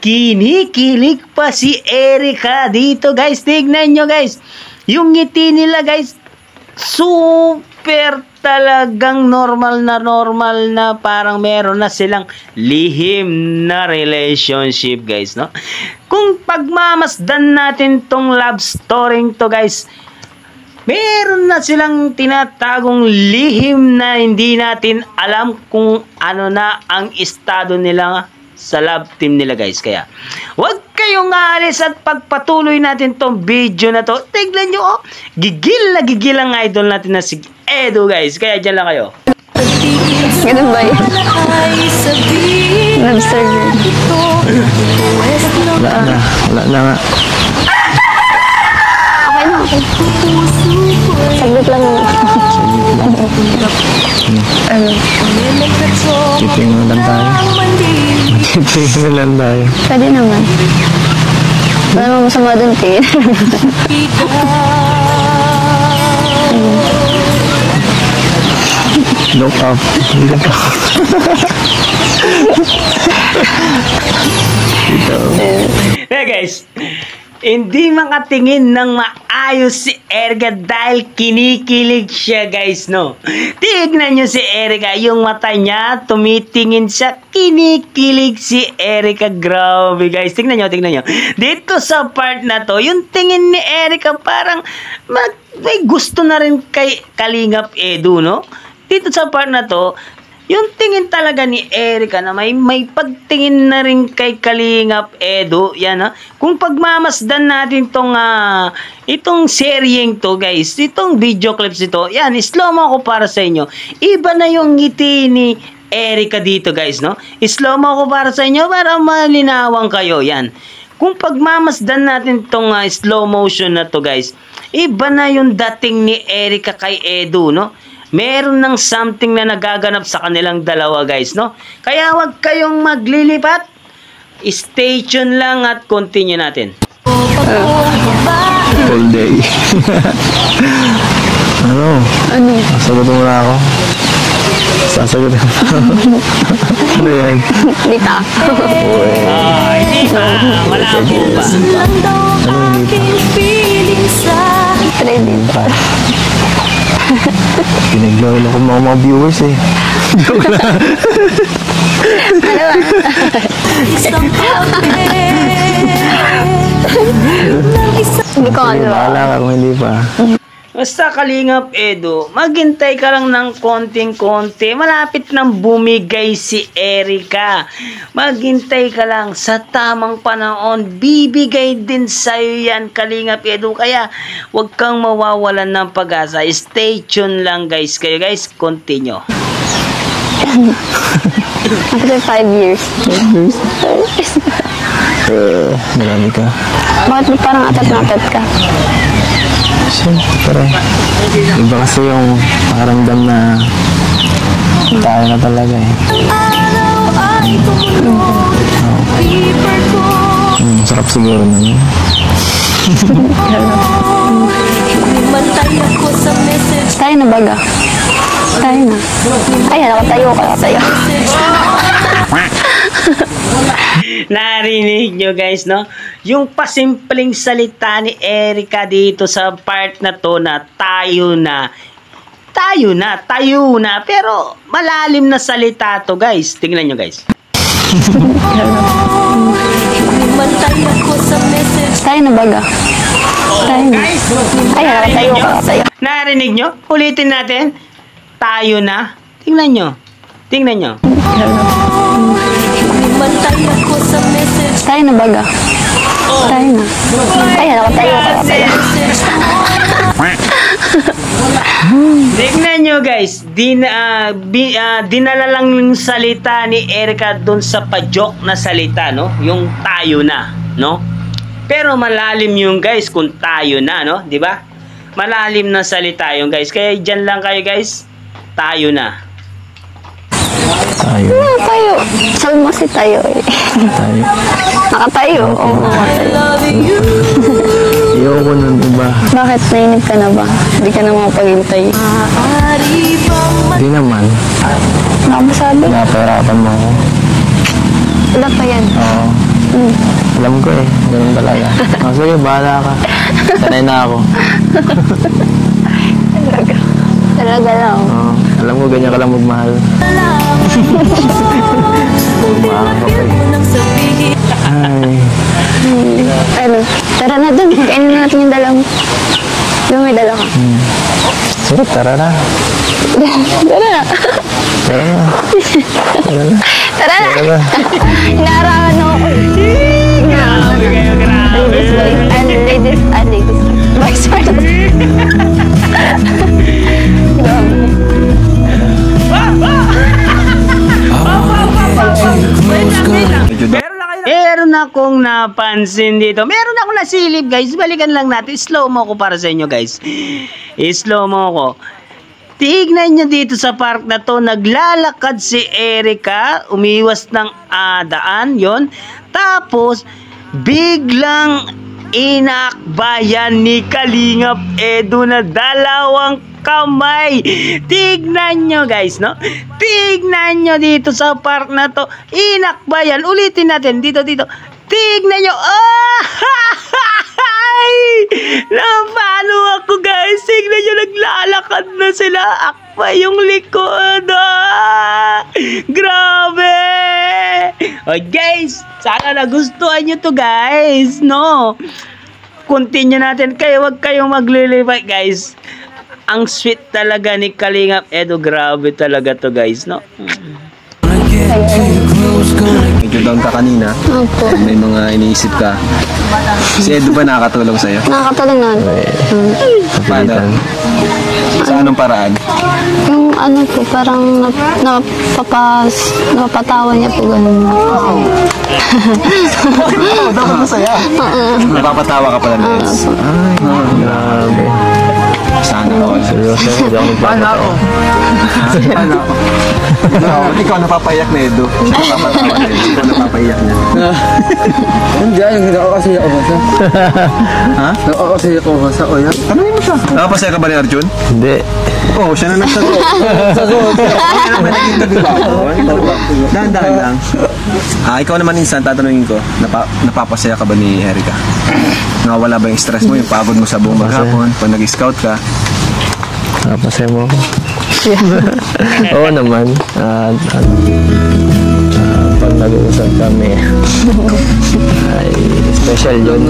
Kinikilig pa si Erica dito guys. Tignan nyo guys, yung ngiti nila guys, super talagang normal na, parang meron na silang lihim na relationship guys, no? Kung pagmamasdan natin tong love story to guys, meron na silang tinatagong lihim na hindi natin alam kung ano na ang estado nila sa love team nila guys. Kaya huwag kayong aalis at pagpatuloy natin tong video na to. Tignan nyo, gigil na gigil ang idol natin na si Edo guys. Kaya dyan lang kayo. Ganun ba yun? Love story. Wala na nga. Okay. Saglit lang naman. Titingnan lang tayo. Titingnan lang tayo. Pwede naman. Wala naman masama dun, tingin. Look up. Hey guys, hindi makatingin ng maayos si Erica dahil kinikilig siya guys, no? Tignan nyo si Erica, yung mata niya, tumitingin siya, kinikilig si Erica. Grabe guys, tignan nyo. Dito sa part na to, yung tingin ni Erica parang may gusto na rin kay Kalingap Edo, no? Dito sa part na to, yung tingin talaga ni Erica na may pagtingin na rin kay Kalingap Edo. Yan, ha? Kung pagmamasdan natin itong seryeng to guys, itong video clips ito, yan, slow mo ako para sa inyo. Iba na yung ngiti ni Erica dito guys, no? Slow mo ako para sa inyo para malinawan kayo. Yan. Kung pagmamasdan natin itong slow motion na to guys, iba na yung dating ni Erica kay Edo, no? Meron ng something na nagaganap sa kanilang dalawa guys, no? Kaya wag kayong maglilipat. Stay tuned lang at continue natin. All day. Ano? Sasagutin mo na ako. Sasagutin mo. Ano yan? Hindi pa. Hindi pa. Wala po ba? Ready pa. Pinaglawin ako mga viewers eh. Joke lang. Ano ba? Hindi ko ano. Bahala ka kung hindi pa. Basta Kalingap Edu, maghintay ka lang ng konting-konti. Malapit nang bumigay si Erica. Maghintay ka lang sa tamang panahon. Bibigay din sa'yo yan, Kalingap Edu. Kaya huwag kang mawawalan ng pag-asa. Stay tuned lang guys. Kayo guys, continue. After 5 years. Marami ka. Bakit mo parang atat na atat ka? Siyempre. Iba kasi yung pakaramdam na tayo na talaga eh. Sarap siguro na yun. Tayo na baga. Tayo na. Ayan, nakatayo ka. Narinig nyo guys, no? Yung pasimpleng salita ni Erica dito sa part na to na tayo na. Pero malalim na salita to guys. Tingnan nyo guys. Tayo na baga. Tayo na. Ayan, nakatayo ka. Narinig nyo? Ulitin natin. Tayo na. Tingnan nyo. Tayo na baga. Tayo na. Ayan, nakatayo ka. Tingnan nyo guys. Dinala lang yung salita ni Erica dun sa pa-joke na salita, no? Yung tayo na, no? Pero malalim yung guys kung tayo na, no? Diba? Malalim na salita yung guys. Kaya dyan lang kayo guys. Tayo na. Tayo. Tayo. Sabi mo si tayo eh. Tayo. Nakatayo. Oo, nakatayo. Ayoko nun, iba. Bakit? Nainip ka na ba? Hindi ka na makapaghintay. Hindi naman. Nakapasabi? Napahirapan mo ako. Wala pa yan. Oo. Alam ko eh. Ganun talaga. Sige, bahala ka. Sanay na ako. Talaga lang. Oo. Alam ko, ganyan ka lang magmahal. Magmahal ka pa eh. Ay. Ano? Tara na dun. Kainin na natin yung dala mo. Yung may dala ka. Sige, tara na. Tara na. Tara na. Tara na. Tara na. Tara na. Inaarawan mo ako. Grabe kayo, grabe. Ladies boys first. Meron akong napansin dito. Meron akong nasilip guys. Balikan lang natin. Slow mo ko para sa inyo guys. Slow mo ko. Tignan nyo dito sa park na to. Naglalakad si Erica. Umiwas ng daan. Yon. Tapos biglang inakbayan ni Kalingap Edu na dalawang kamay. Tignan nyo guys, no? Tignan nyo dito sa park na to. Inakbayan. Ulitin natin. Dito. Tignan nyo. Napalo ako guys. Tignan nyo. Naglalakad na sila. Akbay yung likod. Grabe. Guys, sana nagustuhan nyo to guys, no? Continue natin. Kayo, wag kayong maglilibay guys. Ang sweet talaga ni Kalingap Edu. Grabe talaga to guys, no? Medyo down ka kanina. Opo. May mga iniisip ka. Si Edu ba nakakatulong sa'yo? Nakakatulong na. Paano? Sa anong paraan? Yung ano po, parang napapatawa niya po ganun. Dapat masaya. Napapatawa ka pala na Eds. Ay, grabe. Sana all. Seryoso, hindi ako nagpapatawa. Ikaw napapayak na Edu. Napapatawa na Eds. Ikaw napapayak niya. Hindi ako kasi ako basa. Ha? Ako kasi ako basa. O yan. Tanungin mo siya. Nakapasaya ka ba ni Arjun? Hindi. Oo, siya na nagsagot. Dahan-dahan lang. Ikaw naman insan, tatanungin ko, napapasaya ka ba ni Erica? Nawawala ba yung stress mo, yung pagod mo sa buong maghapon, pag nag-scout ka? Napasaya mo ako. Oo naman. pag nag-uusap kami. Ay, special yun.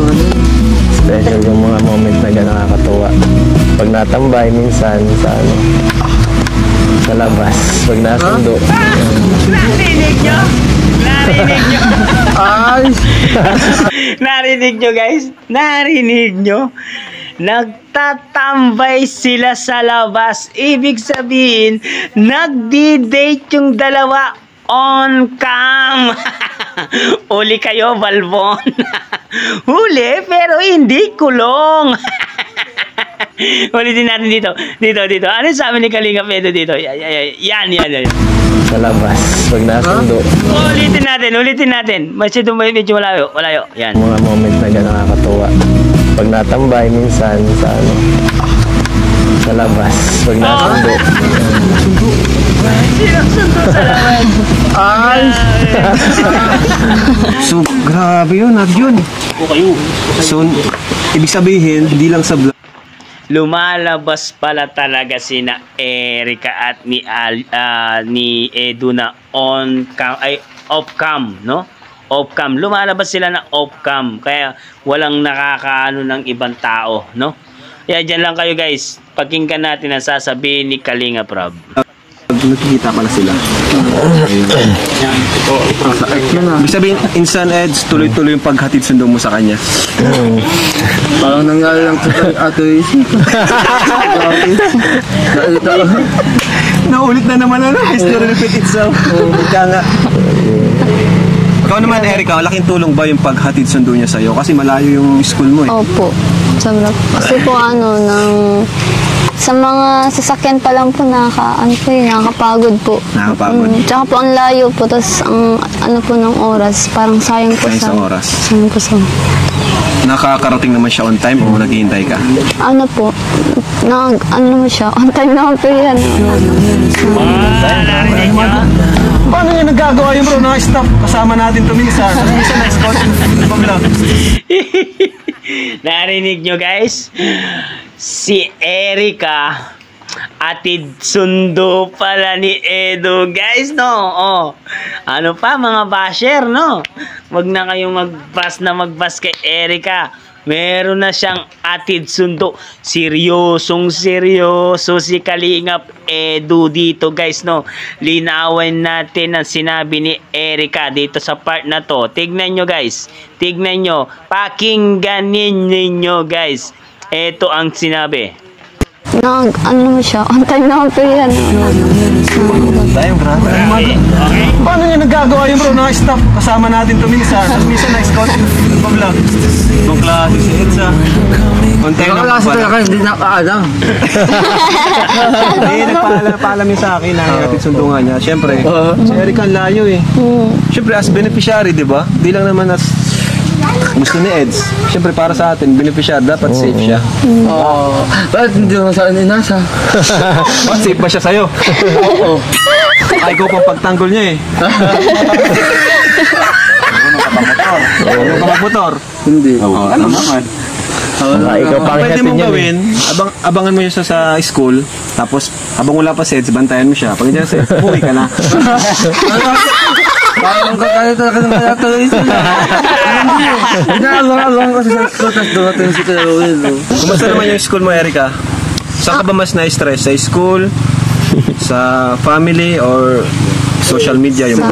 Special yung mga moment na gano'n nakakatuwa. Pag natambay minsan sa ano, sa labas, pag nasundo. Narinig nyo? Narinig nyo? Ay! Narinig nyo guys? Narinig nyo? Nagtatambay sila sa labas. Ibig sabihin, nagdi-date yung dalawa on cam. Uli kayo, Balbon. Huli, pero hindi kulong. Ulitin natin dito. Dito. Ano sabi ni Kalinga Pedro dito? Yan. Sa labas, pag nasundo. Ulitin natin. Medyo malayo. Yan. Mga moment na gano'n nakakatuwa. Pag natambay minsan sa ano, sa labas, pag nasundo. Sinusundo sa labas. Ay! So, grabe yun, yun. So, ibig sabihin, hindi lang sa vlog. Lumalabas pala talaga sina Erica at ni Edu na off cam, no? Off cam. Lumalabas sila na off cam. Kaya walang nakakaano ng ibang tao, no? Kaya dyan lang kayo guys. Pakinggan natin ang sasabihin ni Kalinga Prab. Nakikita pala sila. Ibig sabihin, instant Eds, tuloy-tuloy yung paghatid sundo mo sa kanya. Parang nangyari lang sa ate. Naulit na naman history repeat itself. Kaya nga. Ikaw naman, Erica, laking tulong ba yung paghatid sundo niya sa'yo? Kasi malayo yung school mo eh. Opo. Sobra. Kasi po sa mga sasakyan pa lang po nakakapagod po. Nakakapagod. Tsaka po ang layo po, tapos ang po ng oras, parang sayang po Sayang sa oras. Sayang po sa... Nakakarating naman siya on time o naghihintay ka? Ano po, naman siya, on time naman po yan. Paano niya nagagawa yung bro? Naka-stop. Kasama natin ito minsan. Minsan na-scout yung pag-vlog. Narinig nyo guys? Si Erica atid sundo pala ni Edu guys, no? Ano pa mga basher, no? Wag na kayong magbas kay Erica. Meron na siyang atid sundo. Seryosong seryoso si Kalingap Edu dito guys, no? Linawin natin ang sinabi ni Erica dito sa part na to. Tignan nyo guys. Tignan nyo. Pakingganin ninyo guys. Ito ang sinabi. Naman siya, on time naman po yan. Tayo, grabe. Paano niya nagagawa yung bro? Naka-stop. Kasama natin ito minsan. Minsan na-scout yung pag-vlog. Ibang klase si Edsa. On time na Kasi talaga hindi nakaalam. Hindi, nagpaalam yun sa akin na natin sundo nga niya. Siyempre, si Erica ang layo eh. Siyempre, as beneficiary, di ba? Di lang naman as gusto ni Eds. Siyempre, para sa atin, beneficiary, dapat safe siya. Bakit hindi naman sa inasa? Safe ba siya sa'yo? Oo. Ay, ikaw pang pagtanggol niya eh. Ano ka magmotor? Hindi. Ano naman? Ikaw pang Pwede hatid mong niya. gawin, abangan mo yun sa school, tapos habang wala pa sets, bantayan mo siya. Pag nandiyan sa sets, uwi ka na. Parang kakaya talaga ng kaya tuloy sila. Inaalong kasi sa skotas dumating si Kuya Will. Kumusta naman yung school mo, Erica? Saan ka ba mas na-stress? Sa school? Sa family? Or social media? Yung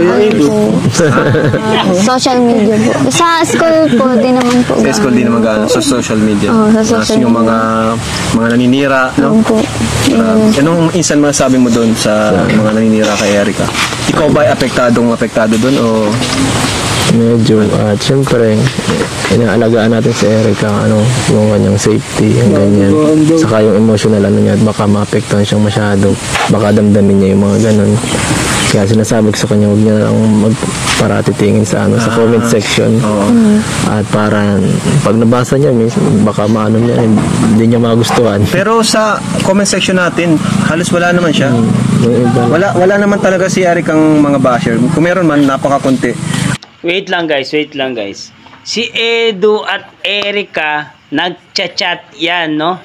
Social media po. Sa school po, di naman po. sa school din naman gaano. Sa social media. Sa social yung mga naninira, no? Po. Anong insan masasabi mo doon sa mga naninira kay Erica? Ikaw ba ay apektado doon o Medyo, at syempre, inaalagaan natin si Erica, yung kanyang safety, yung ganyan. Saka yung emotional niya, at baka maapektuhan siyang masyado. Baka damdamin niya yung mga ganun. Kaya sinasabi ko sa kanya, huwag niya lang magparatitingin sa sa comment section. At para, pag nabasa niya, baka maano niya, hindi niya magustuhan. Pero sa comment section natin, halos wala naman siya. Yung iba, Wala naman talaga si Eric ang mga basher. Kung meron man, napakakunti. Wait lang guys. Si Edu at Erica nagchat-chat yan, no?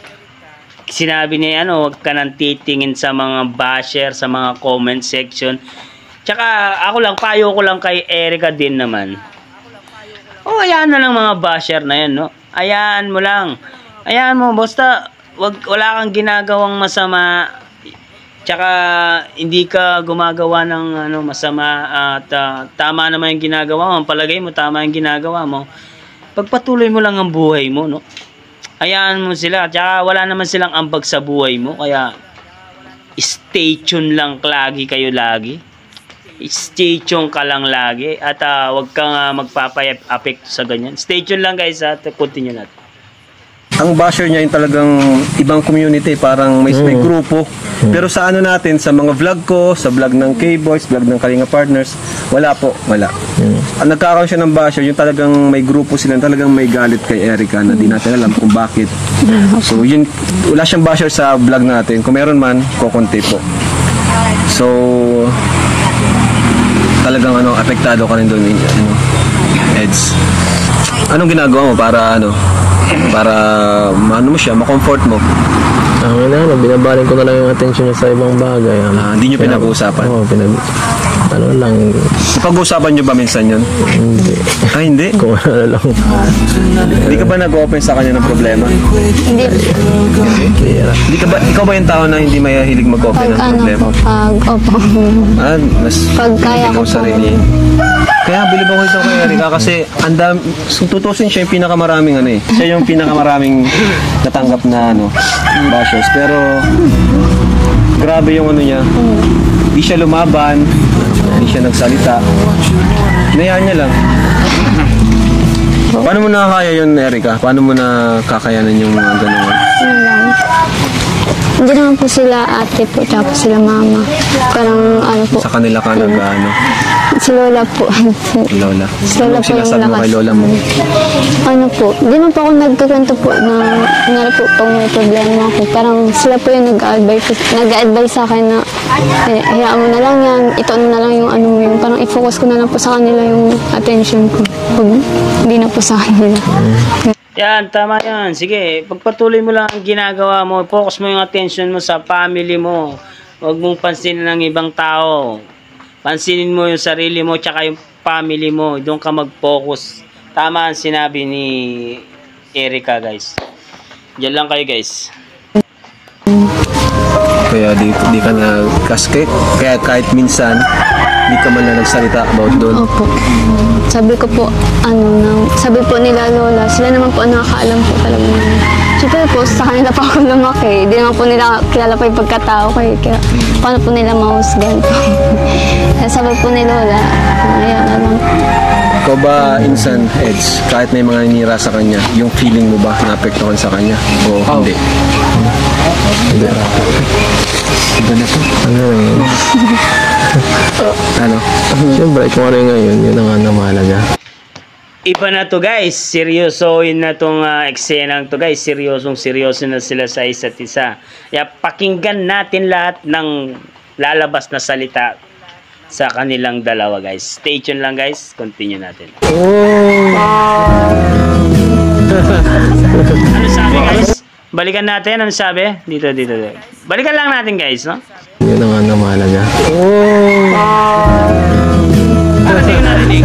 Sinabi niya, huwag ka nang titingin sa mga basher, sa mga comment section. Tsaka ako lang, payo ko lang kay Erica din naman. Ayan na lang mga basher na yan, no? Ayan mo lang. Ayan mo, basta wala kang ginagawang masama. Tsaka hindi ka gumagawa ng masama at tama naman yung ginagawa mo. Palagay mo, tama yung ginagawa mo. Pagpatuloy mo lang ang buhay mo, no? Ayan mo sila. Tsaka wala naman silang ambag sa buhay mo. Kaya stay tuned lang lagi kayo lagi. Stay tuned ka lang lagi. At wag kang magpapa-apekto sa ganyan. Stay tuned lang guys at continue natin. Ang basher niya yung talagang ibang community, parang may grupo. Pero sa natin, sa mga vlog ko, sa vlog ng K-Boys, vlog ng Kalinga Partners, wala po, wala. Ang nagkakaroon siya ng basher, yung talagang may grupo sila, talagang may galit kay Erica na di natin alam kung bakit. So yun, wala siyang basher sa vlog natin. Kung meron man, kukunti po. So talagang apektado ka rin doon, Eds. Anong ginagawa mo para mo siya, ma-comfort mo? Binabaling ko na lang yung attention niya sa ibang bagay. Hindi nyo pinag-uusapan? Oo, Pag-uusapan nyo ba minsan yun? Hindi. Hindi? Kung lang. Hindi ka ba nag-open sa kanya ng problema? Hindi. Ikaw ba yung tao na hindi mahilig mag-open ng problema? Mas pag kaya ko po. Kaya bilib ako ito kay Erica kasi tutusin siya yung pinakamaraming siya yung pinakamaraming natanggap na bashers, pero grabe yung niya. Hindi siya lumaban, hindi siya nagsalita. Hinayaan niya lang. Paano mo nakakaya yun, Erica? Paano mo nakakayanan yung mga ganun? Hindi naman po sila ate po, tapos sila mama. Parang po. Sa kanila ka Si Lola po. Lola. Si Lola po yung sinasabi mo kay Lola mo? Hindi naman po ako nagkakwento po na po pag may problema ako. Parang sila po yung nag-advise sa akin na hayaan mo na lang yan, ito na lang yung mo yun. Parang i-focus ko na lang po sa kanila yung attention ko. Pag hindi na po sa kanila. Yan, tama yan. Sige, pagpatuloy mo lang ang ginagawa mo. Focus mo yung attention mo sa family mo. Huwag mong pansinin ng ibang tao. Pansinin mo yung sarili mo tsaka yung family mo. Doon ka mag-focus. Tama ang sinabi ni Erica, guys. Diyan lang kayo, guys. Kaya di ka na kasket. Kaya kahit minsan, di ka man na nagsalita about doon. Opo. Sabi ko po, sabi po nila Lola, sila naman po nakakaalam po talaga. Siyempre po, sa kanila pa ako lumaki. Di naman po nila kilala pa yung pagkatao ko. Kaya paano po nila mahusgan po. Kaya sabi po ni Lola, ayan na lang. Ikaw ba, insan, Eds, kahit may mga ninira sa kanya, yung feeling mo ba naapektuhan sa kanya? O hindi? Hindi. Iba na to. Ano? Siyempre, kung ano yung ngayon, yun ang mahalaga. Iba na to, guys. Seryosoin na tong eksenang to, guys. Seryoso na sila sa isa't isa. Kaya pakinggan natin lahat ng lalabas na salita sa kanilang dalawa, guys. Stay tuned lang, guys. Continue natin. Ano sabi, guys? Balikan natin. Ano sabi? Dito. Balikan lang natin, guys, no? Yun ang mahalaga. Hindi ko narinig.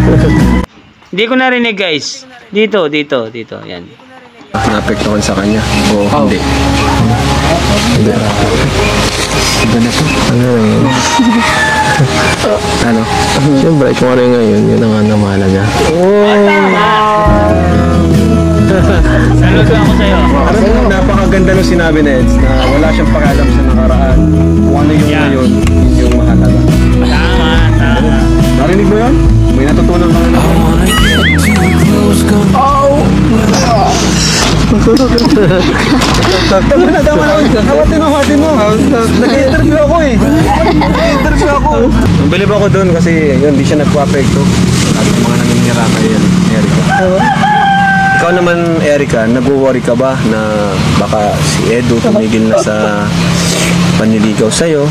Hindi ko narinig, guys. Dito. Yan. Naapektuhan sa kanya? O hindi? Hindi. Iba na to. Ano? Siyempre, kung ano yung ngayon, yun ang mahalaga. Saludo ako sa'yo. Napakaganda nung sinabi na Eds na wala siyang pakialam sa nakaraan. Kung ano yung ngayon, yun yung mahalaga. Tama. Narinig mo yun? May natutunan ka na ako. Tama na. Hawatin mo. Nag-interview ako eh. Bilib ako doon kasi yun, di siya nagpa-apekto. Sabi ko mga naninira kay Erica. Ikaw naman, Erica, nag-worry ka ba na baka si Edu tumigil na sa panliligaw sa'yo?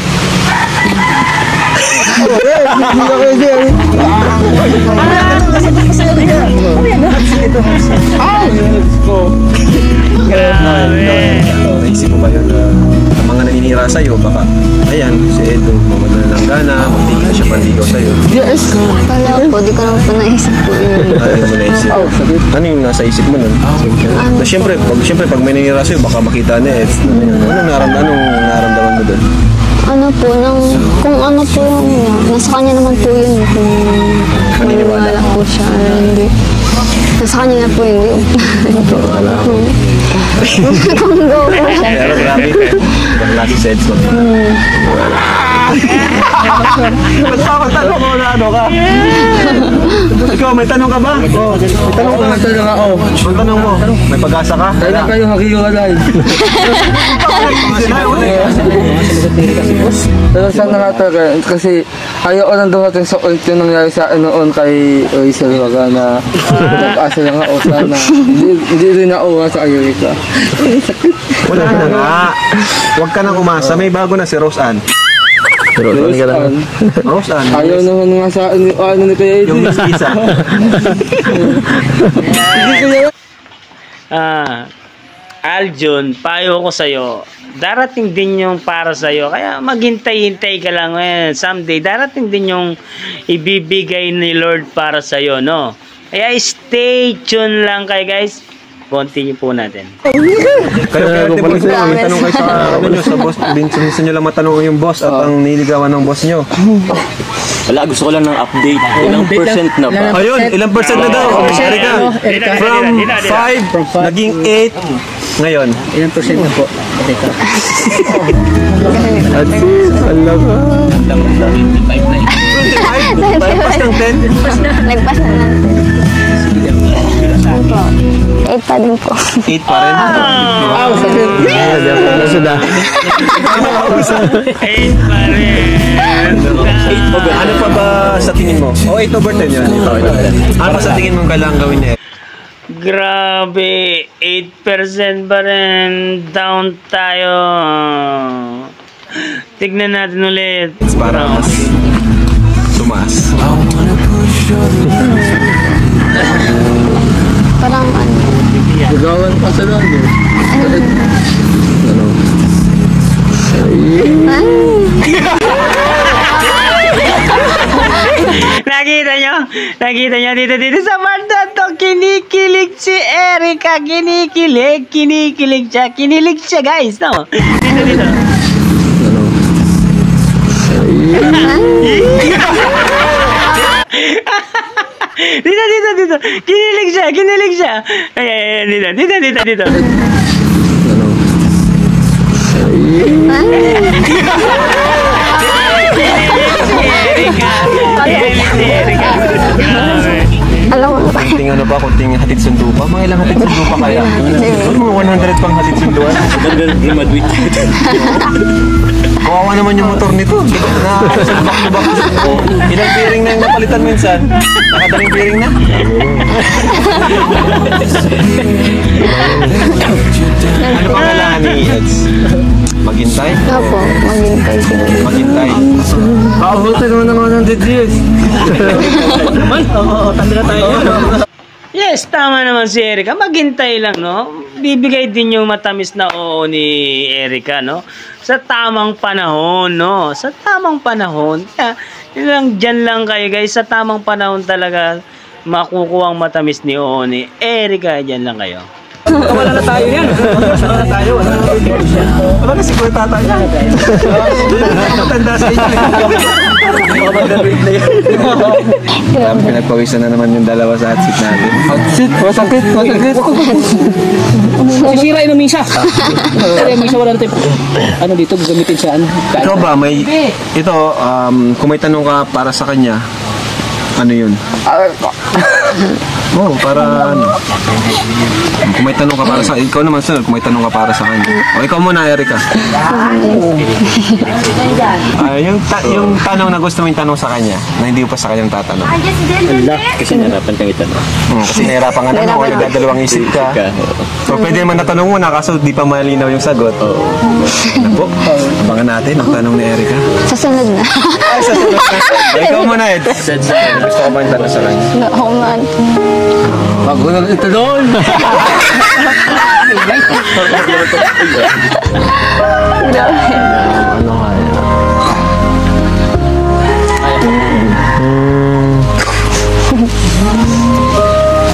Naisip mo ba yun na ang mga naninira sa'yo, baka, ayan, si Edo, mamala ng gana, magtigil na siya panligaw sa'yo. Wala po, di ko naman po naisip po yun. Ano mo naisip? Ano yung nasa isip mo nun? Na siyempre, pag may naninira sa'yo, baka makita ni Ed. Anong naramdaman mo dun? Ano po, kung ano po yung nasa kanya naman po yun. Kung maniniwala po siya, hindi. Nasa kanya na po yun. Kung go po siya. Pero grabe ka. Lagi Ed mo. Magpapatanong mo na ano ka? Ikaw, may tanong ka ba? May tanong ka. May tanong mo. May pag-asa ka? Kaya kayo hakiwalay. Pero sana nga talaga, kasi ayaw lang dumating sa point yung nangyari sa akin noon kay Rachel Waga na nag-asa lang ako sana. Hindi rin ako sa Ayurika. Wala na nga. Huwag ka nang umasa. May bago na si Rose Ann. Rose Ann. Rose Ann. Ayaw naman nga sa ano ni Kuya Eddie. Yung Miss Isa. Aljun, payo ko sa'yo, darating din yung para sa'yo. Kaya maghintay-hintay ka lang. Someday, darating din yung ibibigay ni Lord para sa'yo, no? Kaya stay tuned lang kayo, guys. Continue po natin. Kayo may tanong kayo sa boss. Minsan nyo lang matanong yung boss at ang niligawan ng boss nyo. Wala, gusto ko lang ng update. Ilang percent na ba? Ayun, ilang percent na daw? Erika. From 5, naging 8. Ngayon. Ilang percent na po? Pas ng 10? Nagpas na lang. 8 pa din po. 8 pa rin? Ano pa ba sa tingin mo? 8 over 10 yun. Ano pa sa tingin mo kailangan gawin niya? Grabe, 8% pa rin. Down tayo. Tignan natin ulit. Para mas tumaas. Parang ano. Ligawan pa sa lang eh. Nakita nyo dito sa Marta to, kinikilig si Erika, kinikilig siya guys, no? Dito. Dito. Kinilig siya. Ay, dito. Erika. Alam mo ba? Kunting ano ba? Kunting hatid sundo pa? Mga ilang hatid sundo pa kaya? Mga 100 pang hatid sunduan. Graduate. Kawawa naman yung motor nito. Nakasabak-sabak. Ilang bearing na yung napalitan minsan? Nakadaling bearing na? Ano pa kailangan ni Eds? Maghintay? Opo, maghintay sila. Maghintay. Paabuti naman ng 100 years. Yes, tama naman si Erika. Maghintay lang, no? Bibigay din yung matamis na oo ni Erika, no? Sa tamang panahon, no? Sa tamang panahon. Kaya, dyan lang kayo, guys. Sa tamang panahon talaga makukuha ang matamis ni oo ni Erika. Dyan lang kayo. Wala na tayo yan. Wala na si Kuya Tata yan. Matanda sa inyo. Pinagpawisan na naman yung dalawa sa hot seat natin. Hot seat? Masakit. Sisira yung misa. Pero yung misa wala natin. Ano dito, gagamitin siya. Ikaw ba, may... Ito, kung may tanong ka para sa kanya, ano yun? Oo, para ano. Kung may tanong ka para sa ikaw naman sunod, kung may tanong ka para sa kanya. O ikaw muna, Erica. Yung tanong na gusto mo yung tanong sa kanya, na hindi mo pa sa kanyang tatanong. Kasi narapan kang itanong. Kasi nahirapan ka na mo, nagdadalawang isip ka. So pwede naman natanong muna, kaso di pa malinaw yung sagot. Napo, abangan natin ang tanong ni Erica. Sa sunod na. Ay, sa sunod na. Ikaw muna, Ed. Gusto ko ba yung tanong sa kanya? Oo man. Magulang ito doon. Ano kaya?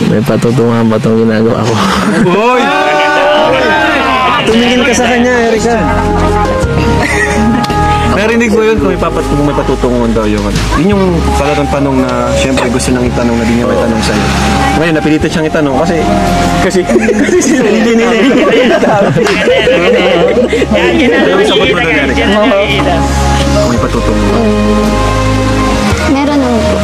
May patutungan ba itong ginagawa ko? Uy! Tumingin ka sa kanya, Erica. Narinig mo yun kung may patutunguhan daw yung ano. Yun yung talagang tanong na siyempre gusto nang itanong na di niya may tanong sa'yo. Ngayon, napilitan siyang itanong kasi hindi nila yung sagot mo doon, Erica. Kung may patutunguhan. Meron naman po.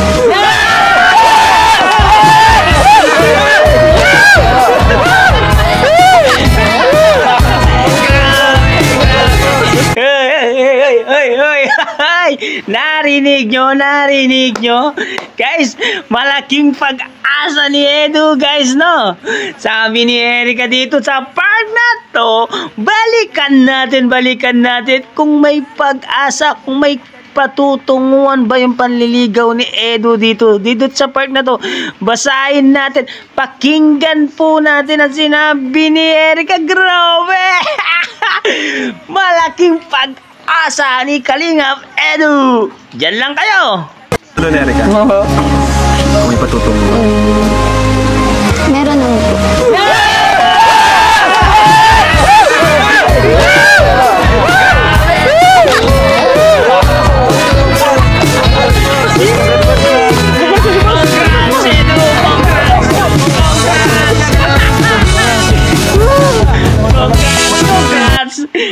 Narinig nyo? Guys, malaking pag-asa ni Edu, guys, no? Sabi ni Erica dito sa part na to, balikan natin kung may pag-asa, kung may patutunguhan ba yung panliligaw ni Edu dito sa part na to. Basahin natin, pakinggan po natin ang sinabi ni Erica. Grabe! Malaking pag-asa ni Kalingap Edu. Diyan lang kayo. Tulo ni Erica. Kung may patutunguhan. Meron naman po.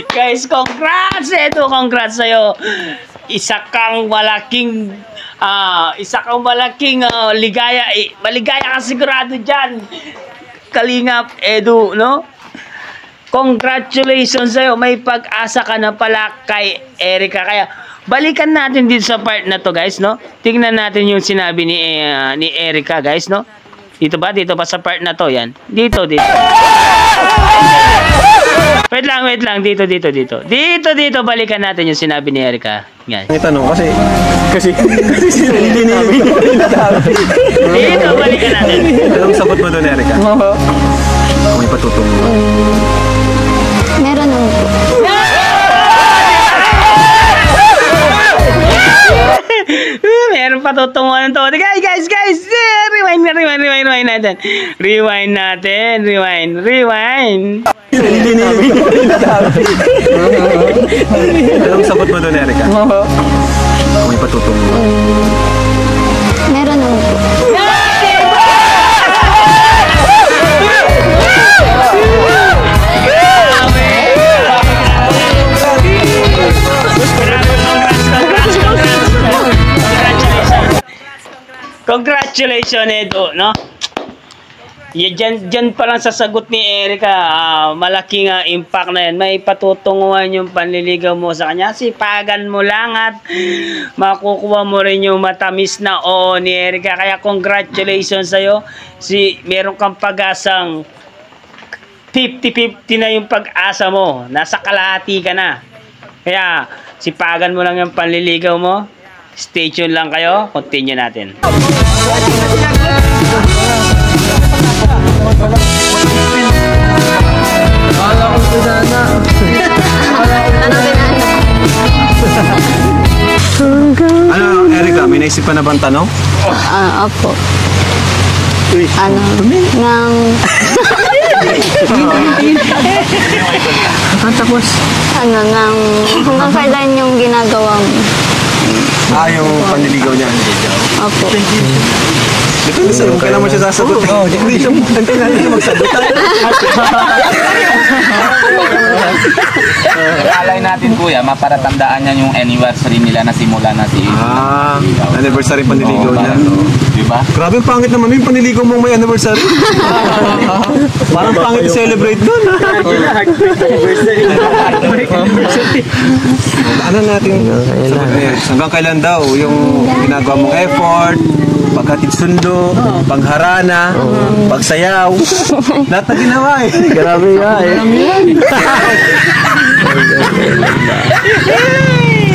Guys, congrats! Congrats sa'yo. Isa kang malaking ligaya. Maligaya ka sigurado dyan. Kalingap Edu, no? Congratulations sa'yo. May pag-asa ka na pala kay Erica. Kaya, balikan natin dito sa part na to, guys, no? Tingnan natin yung sinabi ni Erica, guys, no? Dito ba sa part na to, yan. Dito. Wait lang, dito. Dito, balikan natin yung sinabi ni Erica. Yan. Ang tanong kasi hindi nila. Dito, balikan natin. Anong sagot mo doon, Erica? Kung may patutunguhan. Meron naman po. Meron patutunguhan to. Guys. Rewind natin. Hindi nila. Anong sagot mo doon, Erica? Kung may patutunguhan. Meron naman po. Congratulations, Edu, no? Diyan pa lang sa sagot ni Erica, malaking impact na yan. May patutunguhan yung panliligaw mo sa kanya. Sipagan mo lang at makukuha mo rin yung matamis na oo ni Erica. Kaya congratulations sa'yo. Meron kang pag-asang 50-50 na yung pag-asa mo. Nasa kalahati ka na. Kaya sipagan mo lang yung panliligaw mo. Stay tuned lang kayo. Continue natin. Ano, Erica, may naisip pa na bang tanong? Opo. Hanggang kailan yung ginagawa mo? Yung panliligaw niya. Opo. Depende sa'yo kung kailan mo siya sasagot. Hindi siya magsagot. Alay natin kuya, maparatandaan niya yung anniversary nila na simula na si anniversary panliligaw niya. Diba? Grabe, pangit naman yung panliligaw mong may anniversary. Parang pangit i-celebrate doon. Ano natin? Hanggang kailan daw yung ginagawa mong effort, paghatid sundo, pagharana, pagsayaw, lahat na ginawa eh. Grabe nga eh.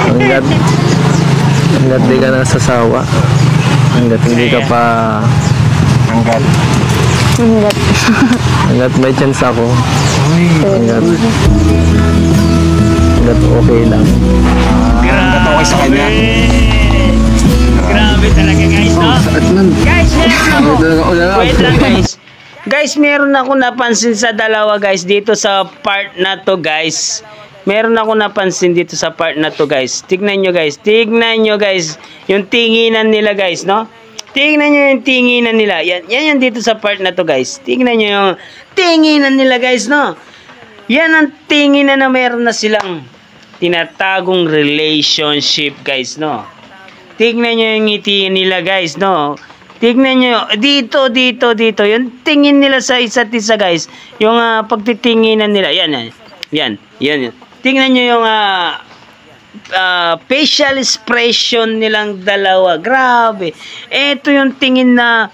Hanggat di ka nasasawa. Hanggat hindi ka pa... Hanggat may chance ako. Hanggat okay lang. Hanggat okay sa kanya. Grabe talaga guys, no? Guys, wait lang guys. Guys, meron ako napansin sa dalawa guys dito sa part na to guys. Meron ako napansin dito sa part na to guys. Tignan nyo guys. Tignan nyo guys. Yung tinginan nila guys, no? Tignan nyo yung tinginan nila. Yan yung dito sa part na to guys. Tignan nyo yung tinginan nila guys, no? Yan ang tinginan na meron na silang tinatagong relationship guys, no? Tignan nyo yung ngiti nila guys, no? Tignan nyo, dito. Yung tingin nila sa isa't isa guys. Yung pagtitinginan nila. Yan. Tignan nyo yung facial expression nilang dalawa. Grabe. Ito yung tingin na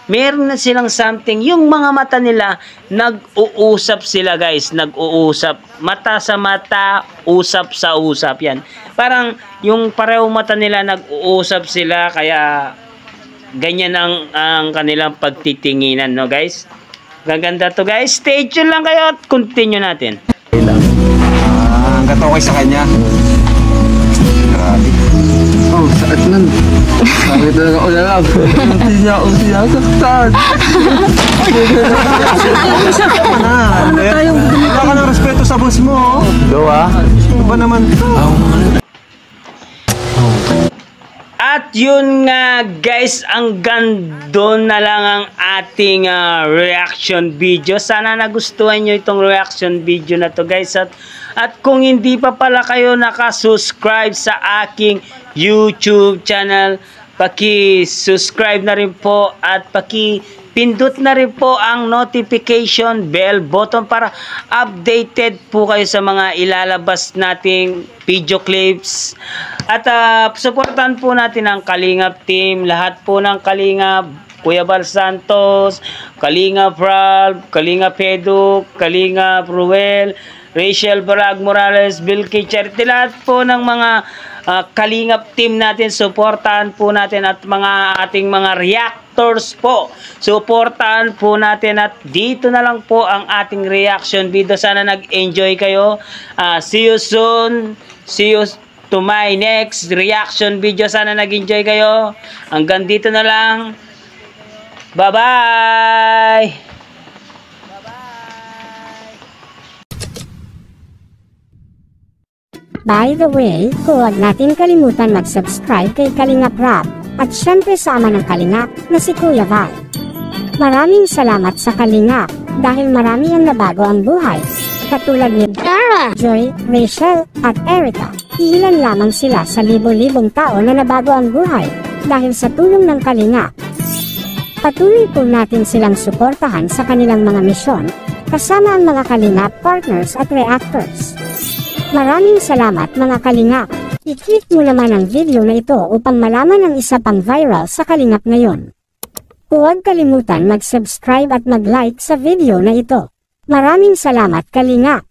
meron na silang something. Yung mga mata nila, nag-uusap sila guys. Nag-uusap. Mata sa mata, usap sa usap. Yan. Parang yung pareho mata nila, nag-uusap sila. Kaya ganyan ang kanilang pagtitinginan, no guys? Gaganda to guys. Stay tuned lang kayo at continue natin. Hanggat okay sa kanya. Grabe. Oh, sakit nun. Sabi talaga ko lang. Hindi niya ako sinasaktan. Wala ka ng respeto sa boss mo. Go Ano ba naman? At yun nga guys, ang gando na lang ang ating reaction video. Sana nagustuhan nyo itong reaction video na to guys. At kung hindi pa pala kayo nakasubscribe sa aking YouTube channel, paki-subscribe na rin po at paki-pindot na rin po ang notification bell button para updated po kayo sa mga ilalabas nating video clips. At supportan po natin ang Kalingap team, lahat po ng Kalingap, Kuya Bal Santos, Kalingap Ralph, Kalingap Edu, Kalingap Ruel, Rachel Barag Morales, Bilky Charity, lahat po ng mga Kalingap team natin, supportahan po natin at ating mga reactors po. Supportahan po natin at dito na lang po ang ating reaction video. Sana nag-enjoy kayo. See you soon. See you to my next reaction video. Sana nag-enjoy kayo. Hanggang dito na lang. Bye-bye! By the way, huwag natin kalimutan mag-subscribe kay Kalingap Rap at syempre sa ama ng Kalingap na si Kuya Val. Maraming salamat sa Kalingap dahil marami ang nabago ang buhay. Katulad ni Dara, Joy, Rachel at Erica. Ilan lamang sila sa libo-libong tao na nabago ang buhay dahil sa tulong ng Kalingap. Patuloy po natin silang suportahan sa kanilang mga misyon kasama ang mga Kalingap partners at reactors. Maraming salamat mga Kalingap. I-click mo naman ang video na ito upang malaman ang isa pang viral sa Kalingap ngayon. Huwag kalimutan mag-subscribe at mag-like sa video na ito. Maraming salamat Kalingap.